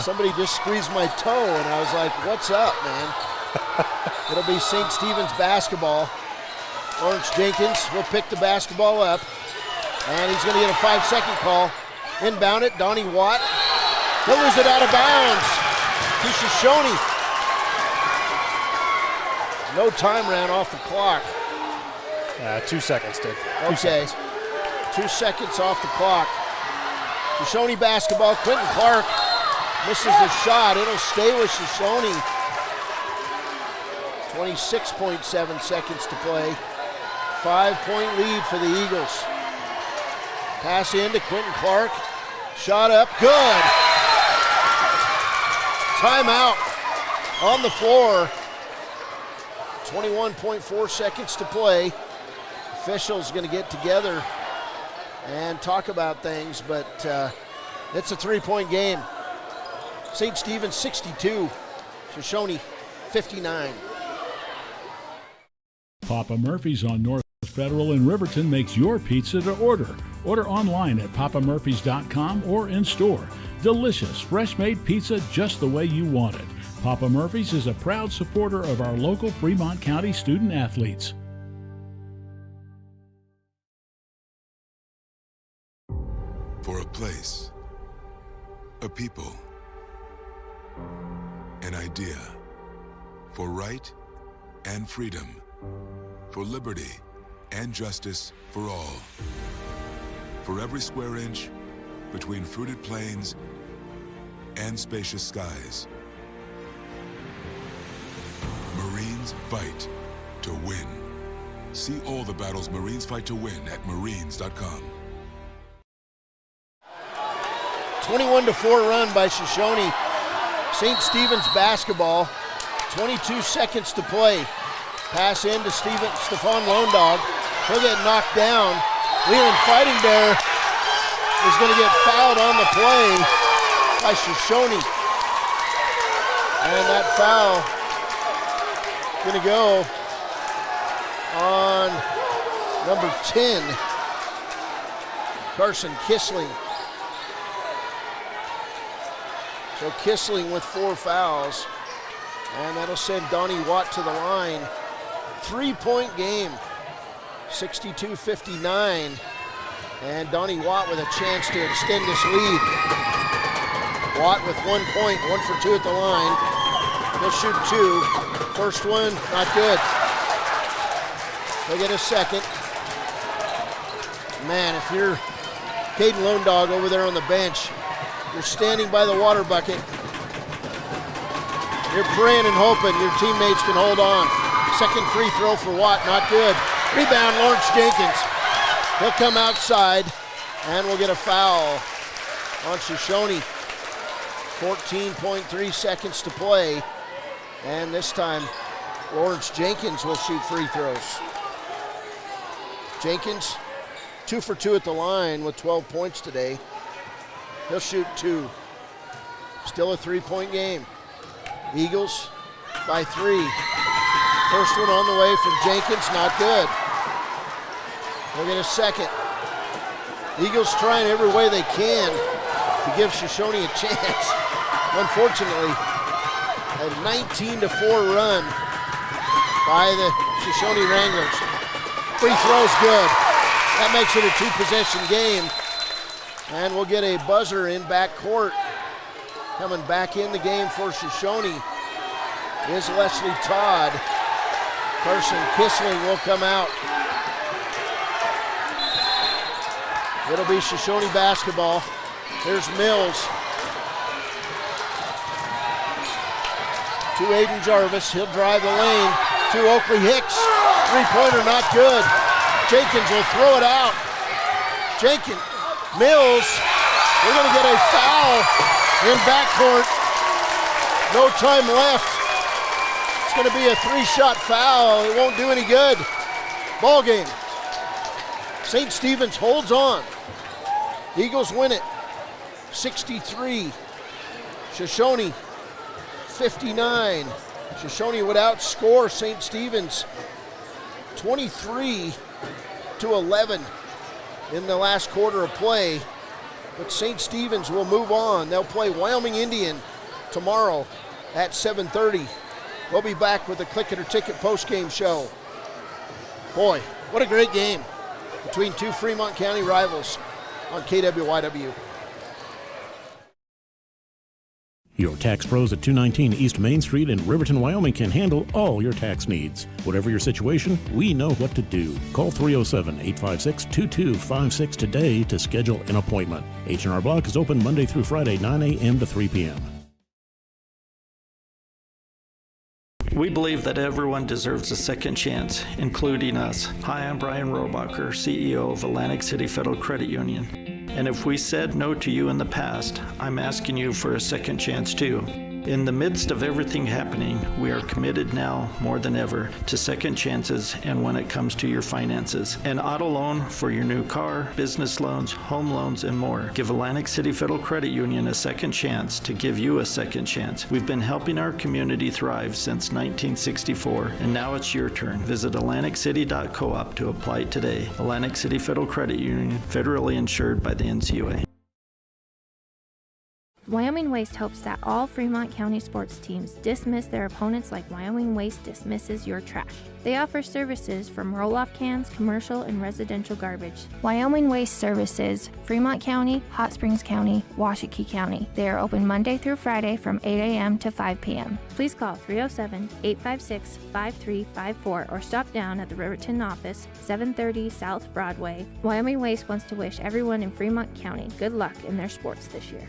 Somebody just squeezed my toe, and I was like, what's up, man? It'll be St. Stephen's basketball. Lawrence Jenkins will pick the basketball up, and he's going to get a 5-second call. Inbound it, Donnie Watt. He'll lose it out of bounds to Shoshoni. No time ran off the clock. 2 seconds, Dave. Okay. 2 seconds off the clock. Shoshoni basketball. Quentin Clark misses the shot. It'll stay with Shoshoni. 26.7 seconds to play. 5-point lead for the Eagles. Pass in to Quentin Clark. Shot up. Good. Timeout on the floor. 21.4 seconds to play. Officials going to get together and talk about things, but it's a 3-point game. St. Stephen's 62, Shoshoni 59. Papa Murphy's on North Federal in Riverton makes your pizza to order. Order online at papamurphys.com or in store. Delicious, fresh-made pizza just the way you want it. Papa Murphy's is a proud supporter of our local Fremont County student athletes. For a place, a people, an idea, for right and freedom, for liberty and justice for all. For every square inch between fruited plains and spacious skies. Marines fight to win. See all the battles Marines fight to win at Marines.com. 21-4 run by Shoshoni. St. Stephen's basketball. 22 seconds to play. Pass in to Stefan Londog. He'll get knocked down. Leland Fighting Bear is going to get fouled on the play by Shoshoni. And that foul going to go on number 10, Carson Kissling. So Kissling with 4 fouls, and that'll send Donnie Watt to the line. 3-point game, 62-59, and Donnie Watt with a chance to extend this lead. Watt with 1 point, 1 for 2 at the line. He'll shoot 2. First one, not good. He'll get a second. Man, if you're Caden Londog over there on the bench, you're standing by the water bucket. You're praying and hoping your teammates can hold on. Second free throw for Watt, not good. Rebound, Lawrence Jenkins. He'll come outside, and we'll get a foul on Shoshoni. 14.3 seconds to play, and this time Lawrence Jenkins will shoot free throws. Jenkins, 2 for 2 at the line with 12 points today. He'll shoot 2. Still a 3-point game. Eagles by 3. First one on the way from Jenkins, not good. We'll get a second. Eagles trying every way they can to give Shoshoni a chance. Unfortunately, a 19-4 run by the Shoshoni Wranglers. Free throw's good. That makes it a 2-possession game. And we'll get a buzzer in backcourt. Coming back in the game for Shoshoni is Leslie Todd. Carson Kissling will come out. It'll be Shoshoni basketball. There's Mills. To Aiden Jarvis. He'll drive the lane to Oakley Hicks. Three-pointer not good. Jenkins will throw it out. Jenkins, Mills, we're going to get a foul in backcourt. No time left. It's going to be a three-shot foul. It won't do any good. Ball game. St. Stephen's holds on. Eagles win it. 63. Shoshoni 59. Shoshoni would outscore St. Stephen's 23-11 in the last quarter of play. But St. Stephen's will move on. They'll play Wyoming Indian tomorrow at 7:30. We'll be back with the Click It or Ticket postgame show. Boy, what a great game between two Fremont County rivals on KWYW. Your tax pros at 219 East Main Street in Riverton, Wyoming can handle all your tax needs. Whatever your situation, we know what to do. Call 307-856-2256 today to schedule an appointment. H&R Block is open Monday through Friday, 9 a.m. to 3 p.m. We believe that everyone deserves a second chance, including us. Hi, I'm Brian Robacher, CEO of Atlantic City Federal Credit Union. And if we said no to you in the past, I'm asking you for a second chance too. In the midst of everything happening, we are committed now more than ever to second chances and when it comes to your finances. An auto loan for your new car, business loans, home loans, and more. Give Atlantic City Federal Credit Union a second chance to give you a second chance. We've been helping our community thrive since 1964, and now it's your turn. Visit AtlanticCity.coop to apply today. Atlantic City Federal Credit Union, federally insured by the NCUA. Wyoming Waste hopes that all Fremont County sports teams dismiss their opponents like Wyoming Waste dismisses your trash. They offer services from roll-off cans, commercial, and residential garbage. Wyoming Waste services Fremont County, Hot Springs County, Washakie County. They are open Monday through Friday from 8 a.m. to 5 p.m. Please call 307-856-5354 or stop down at the Riverton office, 730 South Broadway. Wyoming Waste wants to wish everyone in Fremont County good luck in their sports this year.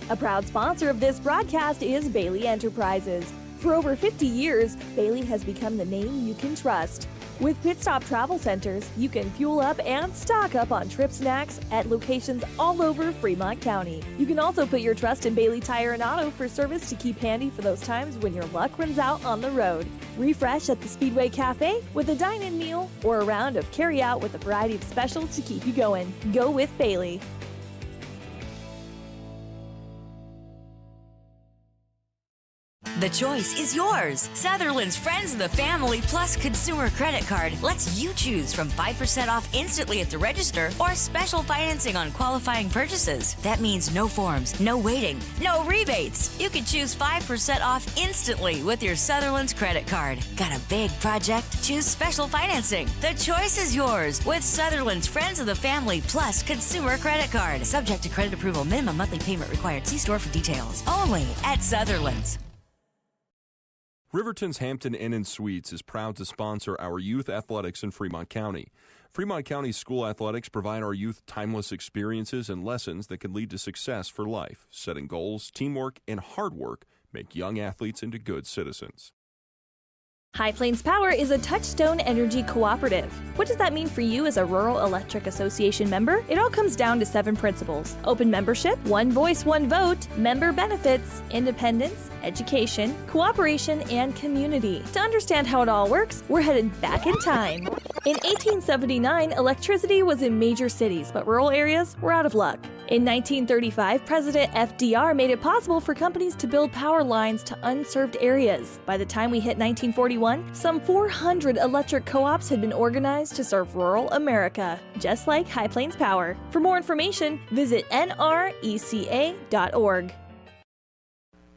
A proud sponsor of this broadcast is Bailey Enterprises. For over 50 years, Bailey has become the name you can trust. With Pit Stop Travel Centers, you can fuel up and stock up on trip snacks at locations all over Fremont County. You can also put your trust in Bailey Tire and Auto for service to keep handy for those times when your luck runs out on the road. Refresh at the Speedway Cafe with a dine-in meal or a round of carry-out with a variety of specials to keep you going. Go with Bailey. The choice is yours. Sutherland's Friends of the Family Plus Consumer Credit Card lets you choose from 5% off instantly at the register or special financing on qualifying purchases. That means no forms, no waiting, no rebates. You can choose 5% off instantly with your Sutherland's credit card. Got a big project? Choose special financing. The choice is yours with Sutherland's Friends of the Family Plus Consumer Credit Card. Subject to credit approval. Minimum monthly payment required. See store for details. Only at Sutherland's. Riverton's Hampton Inn & Suites is proud to sponsor our youth athletics in Fremont County. Fremont County school athletics provide our youth timeless experiences and lessons that can lead to success for life. Setting goals, teamwork, and hard work make young athletes into good citizens. High Plains Power is a Touchstone Energy cooperative. What does that mean for you as a Rural Electric Association member? It all comes down to 7 principles: open membership, one voice, one vote, member benefits, independence, education, cooperation, and community. To understand how it all works, we're headed back in time. In 1879, electricity was in major cities, but rural areas were out of luck. In 1935, President FDR made it possible for companies to build power lines to unserved areas. By the time we hit 1941, some 400 electric co-ops had been organized to serve rural America, just like High Plains Power. For more information, visit nreca.org.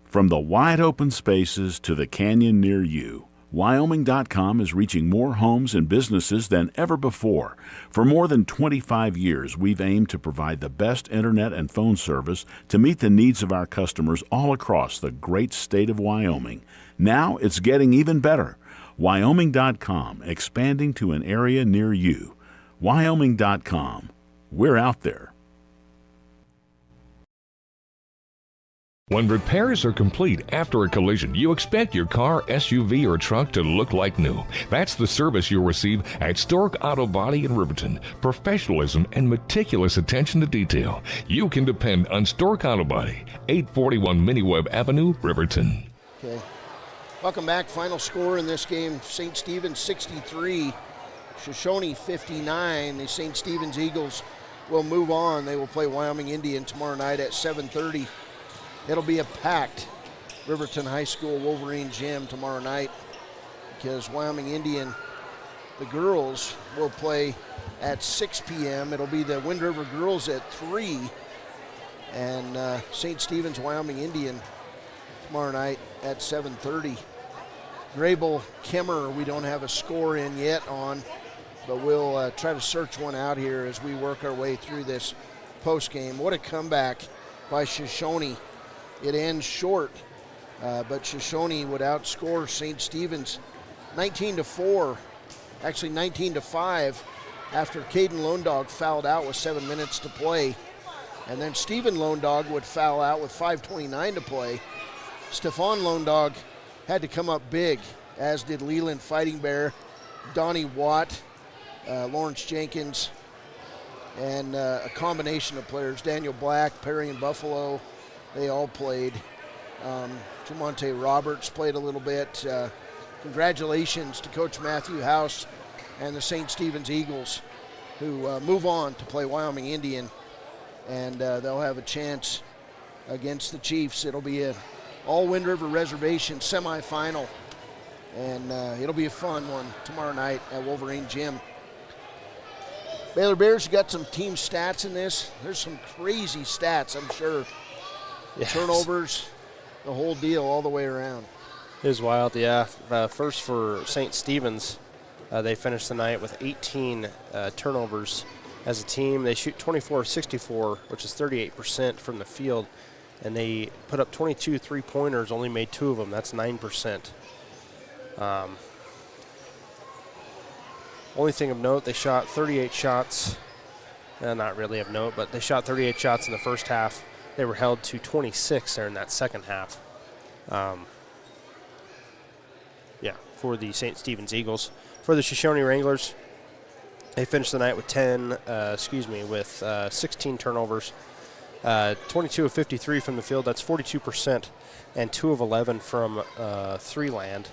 From the wide open spaces to the canyon near you, Wyoming.com is reaching more homes and businesses than ever before. For more than 25 years, we've aimed to provide the best internet and phone service to meet the needs of our customers all across the great state of Wyoming. Now it's getting even better. Wyoming.com, expanding to an area near you. Wyoming.com. We're out there. When repairs are complete after a collision, you expect your car, SUV, or truck to look like new. That's the service you'll receive at Stork Auto Body in Riverton. Professionalism and meticulous attention to detail. You can depend on Stork Auto Body, 841 Miniweb Avenue, Riverton. Okay. Welcome back. Final score in this game, St. Stephen's 63, Shoshoni 59. The St. Stephen's Eagles will move on. They will play Wyoming Indian tomorrow night at 7:30. It'll be a packed Riverton High School Wolverine gym tomorrow night because Wyoming Indian, the girls, will play at 6 p.m. It'll be the Wind River girls at 3, and St. Stephen's Wyoming Indian tomorrow night at 7:30. Grable Kemmer, we don't have a score in yet on, but we'll try to search one out here as we work our way through this post game. What a comeback by Shoshoni. It ends short, but Shoshoni would outscore St. Stephen's 19-4, actually 19-5, after Caden Lone Dog fouled out with 7 minutes to play. And then Stephen Lone Dog would foul out with 5:29 to play. Stefan Lone Dog had to come up big, as did Leland Fighting Bear, Donnie Watt, Lawrence Jenkins, and a combination of players. Daniel Black, Perry and Buffalo, they all played. Jamonte Roberts played a little bit. Congratulations to Coach Matthew House and the St. Stephen's Eagles, who move on to play Wyoming Indian, and they'll have a chance against the Chiefs. It'll be an all Wind River Reservation semifinal, and it'll be a fun one tomorrow night at Wolverine Gym. Baylor Bears, you got some team stats in this. There's some crazy stats, I'm sure. Yes. Turnovers, the whole deal all the way around. It was wild, yeah. First for St. Stephen's, they finished the night with 18 turnovers as a team. They shoot 24-64, which is 38% from the field, and they put up 22 three-pointers, only made 2 of them. That's 9%. Only thing of note, they shot 38 shots. Not really of note, but they shot 38 shots in the first half. They were held to 26 there in that second half. For the St. Stephen's Eagles. For the Shoshoni Wranglers, they finished the night with 16 turnovers. 22 of 53 from the field, that's 42%, and 2 of 11 from three land.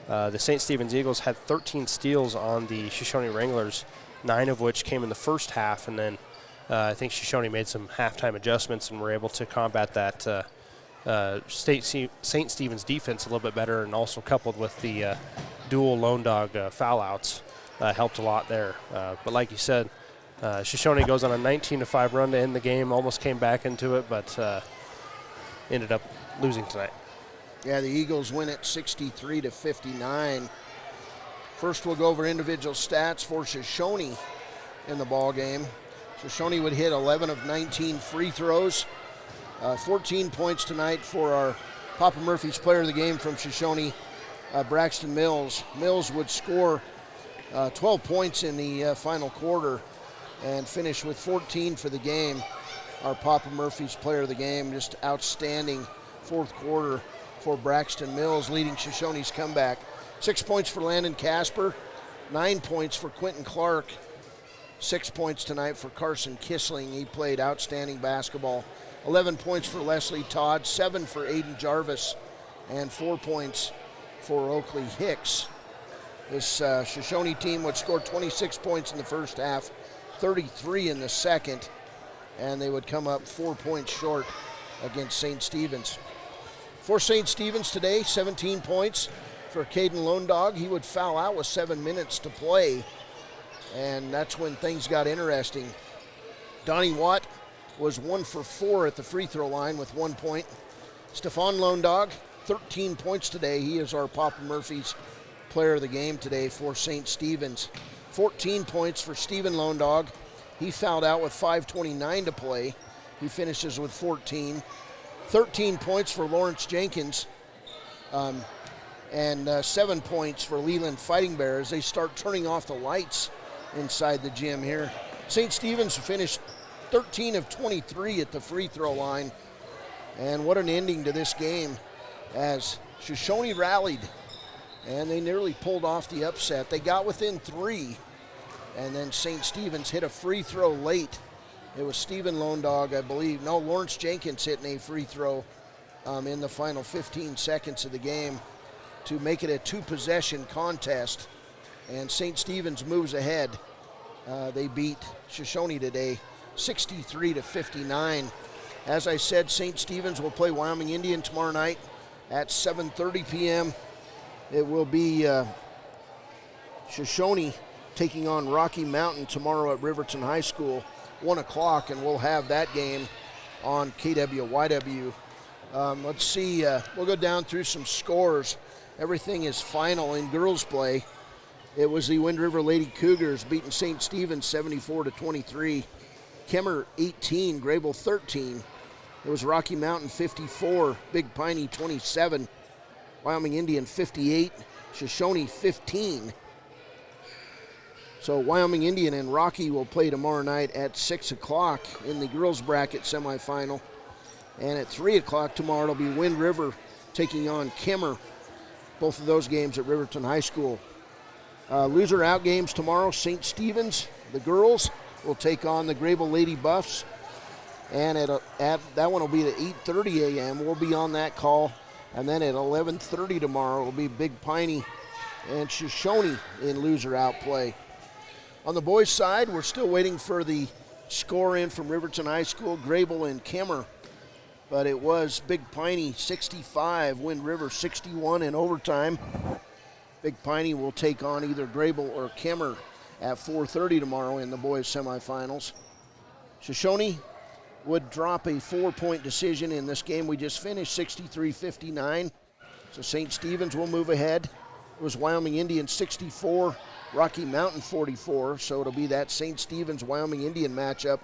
The St. Stephen's Eagles had 13 steals on the Shoshoni Wranglers, 9 of which came in the first half, and then I think Shoshoni made some halftime adjustments and were able to combat that St. Stephen's defense a little bit better, and also coupled with the dual Lone Dog foul outs helped a lot there. But like you said, Shoshoni goes on a 19-5 run to end the game, almost came back into it, but ended up losing tonight. Yeah, the Eagles win it 63-59. First, we'll go over individual stats for Shoshoni in the ball game. Shoshoni would hit 11 of 19 free throws. 14 points tonight for our Papa Murphy's player of the game from Shoshoni, Braxton Mills. Mills would score 12 points in the final quarter and finish with 14 for the game. Our Papa Murphy's player of the game, just outstanding fourth quarter for Braxton Mills, leading Shoshoni's comeback. 6 points for Landon Casper, 9 points for Quentin Clark, 6 points tonight for Carson Kissling. He played outstanding basketball. 11 points for Leslie Todd, 7 for Aiden Jarvis, and 4 points for Oakley Hicks. This Shoshoni team would score 26 points in the first half, 33 in the second, and they would come up 4 points short against St. Stephen's. For St. Stephen's today, 17 points for Caden Lone Dog. He would foul out with 7 minutes to play, and that's when things got interesting. Donnie Watt was 1 for 4 at the free throw line with 1 point. Stefan Lone Dog, 13 points today. He is our Papa Murphy's player of the game today for St. Stephen's. 14 points for Stephen Lone Dog. He fouled out with 5:29 to play. He finishes with 14. 13 points for Lawrence Jenkins, and 7 points for Leland Fighting Bear as they start turning off the lights inside the gym here. St. Stephen's finished 13 of 23 at the free throw line. And what an ending to this game as Shoshoni rallied, and they nearly pulled off the upset. They got within 3, and then St. Stephen's hit a free throw late. It was Stephen Lone Dog, I believe. No, Lawrence Jenkins hitting a free throw in the final 15 seconds of the game to make it a 2-possession contest. And St. Stephen's moves ahead. They beat Shoshoni today 63-59. As I said, St. Stephen's will play Wyoming Indian tomorrow night at 7:30 p.m. It will be Shoshoni taking on Rocky Mountain tomorrow at Riverton High School, 1 o'clock, and we'll have that game on KWYW. Let's see, we'll go down through some scores. Everything is final in girls play. It was the Wind River Lady Cougars beating St. Stephen's 74-23. Kemmer 18, Grable 13. It was Rocky Mountain 54, Big Piney 27, Wyoming Indian 58, Shoshoni 15. So Wyoming Indian and Rocky will play tomorrow night at 6 o'clock in the girls bracket semifinal. And at 3 o'clock tomorrow it'll be Wind River taking on Kemmer. Both of those games at Riverton High School. Loser out games tomorrow. St. Stephen's, the girls, will take on the Grable Lady Buffs. And that one will be at 8:30 a.m. We'll be on that call. And then at 11:30 tomorrow will be Big Piney and Shoshoni in loser out play. On the boys' side, we're still waiting for the score in from Riverton High School, Grable and Kemmer. But it was Big Piney 65, Wind River 61 in overtime. Big Piney will take on either Grable or Kemmer at 4:30 tomorrow in the boys' semifinals. Shoshoni would drop a 4-point decision in this game we just finished, 63-59. So St. Stephen's will move ahead. It was Wyoming Indian 64, Rocky Mountain 44. So it'll be that St. Stephen's Wyoming Indian matchup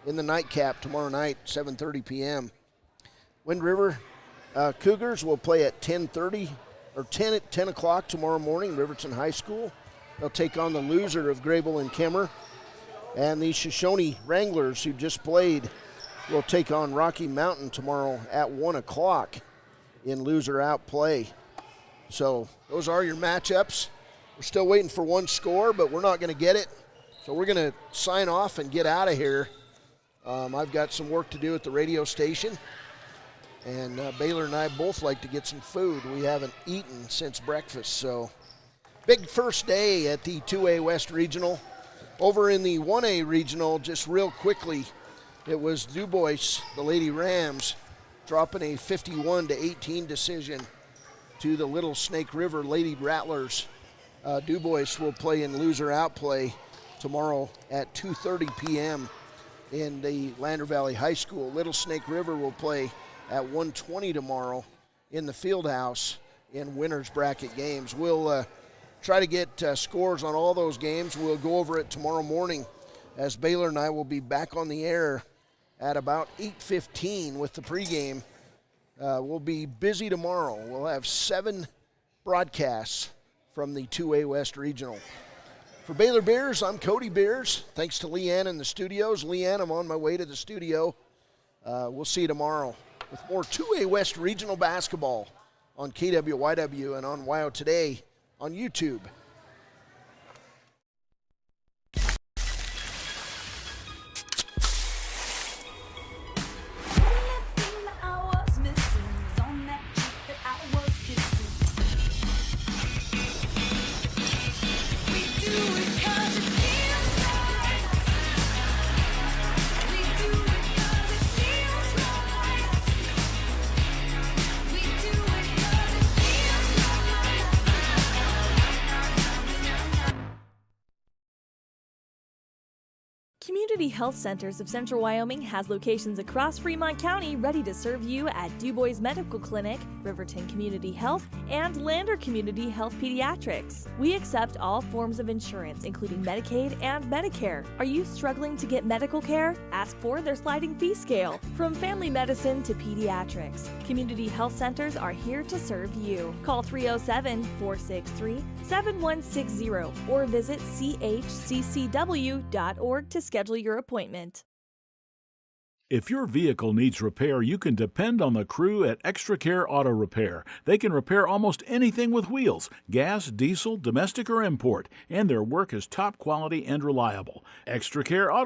in the nightcap tomorrow night, 7:30 p.m. Wind River Cougars will play at 10:30 or 10 o'clock tomorrow morning, Riverton High School. They'll take on the loser of Grable and Kemmer. And the Shoshoni Wranglers, who just played, will take on Rocky Mountain tomorrow at 1 o'clock in loser out play. So those are your matchups. We're still waiting for one score, but we're not going to get it. So we're going to sign off and get out of here. I've got some work to do at the radio station. And Baylor and I both like to get some food. We haven't eaten since breakfast. So big first day at the 2A West Regional. Over in the 1A Regional, just real quickly, it was Du Bois, the Lady Rams, dropping a 51-18 decision to the Little Snake River Lady Rattlers. Du Bois will play in loser out play tomorrow at 2:30 p.m. in the Lander Valley High School. Little Snake River will play at 1:20 tomorrow in the field house in winners bracket games. We'll try to get scores on all those games. We'll go over it tomorrow morning as Baylor and I will be back on the air at about 8:15 with the pregame. We'll be busy tomorrow. We'll have 7 broadcasts from the 2A West Regional. For Baylor Bears, I'm Cody Beers. Thanks to Leanne in the studios. Leanne, I'm on my way to the studio. We'll see you tomorrow with more 2A West Regional basketball on KWYW and on WYO Today on YouTube. Community Health Centers of Central Wyoming has locations across Fremont County ready to serve you at Du Bois Medical Clinic, Riverton Community Health, and Lander Community Health Pediatrics. We accept all forms of insurance, including Medicaid and Medicare. Are you struggling to get medical care? Ask for their sliding fee scale. From family medicine to pediatrics, Community Health Centers are here to serve you. Call 307-463-7160 or visit chccw.org to schedule your appointment. If your vehicle needs repair, you can depend on the crew at Extra Care Auto Repair. They can repair almost anything with wheels, gas, diesel, domestic, or import, and their work is top quality and reliable. Extra Care Auto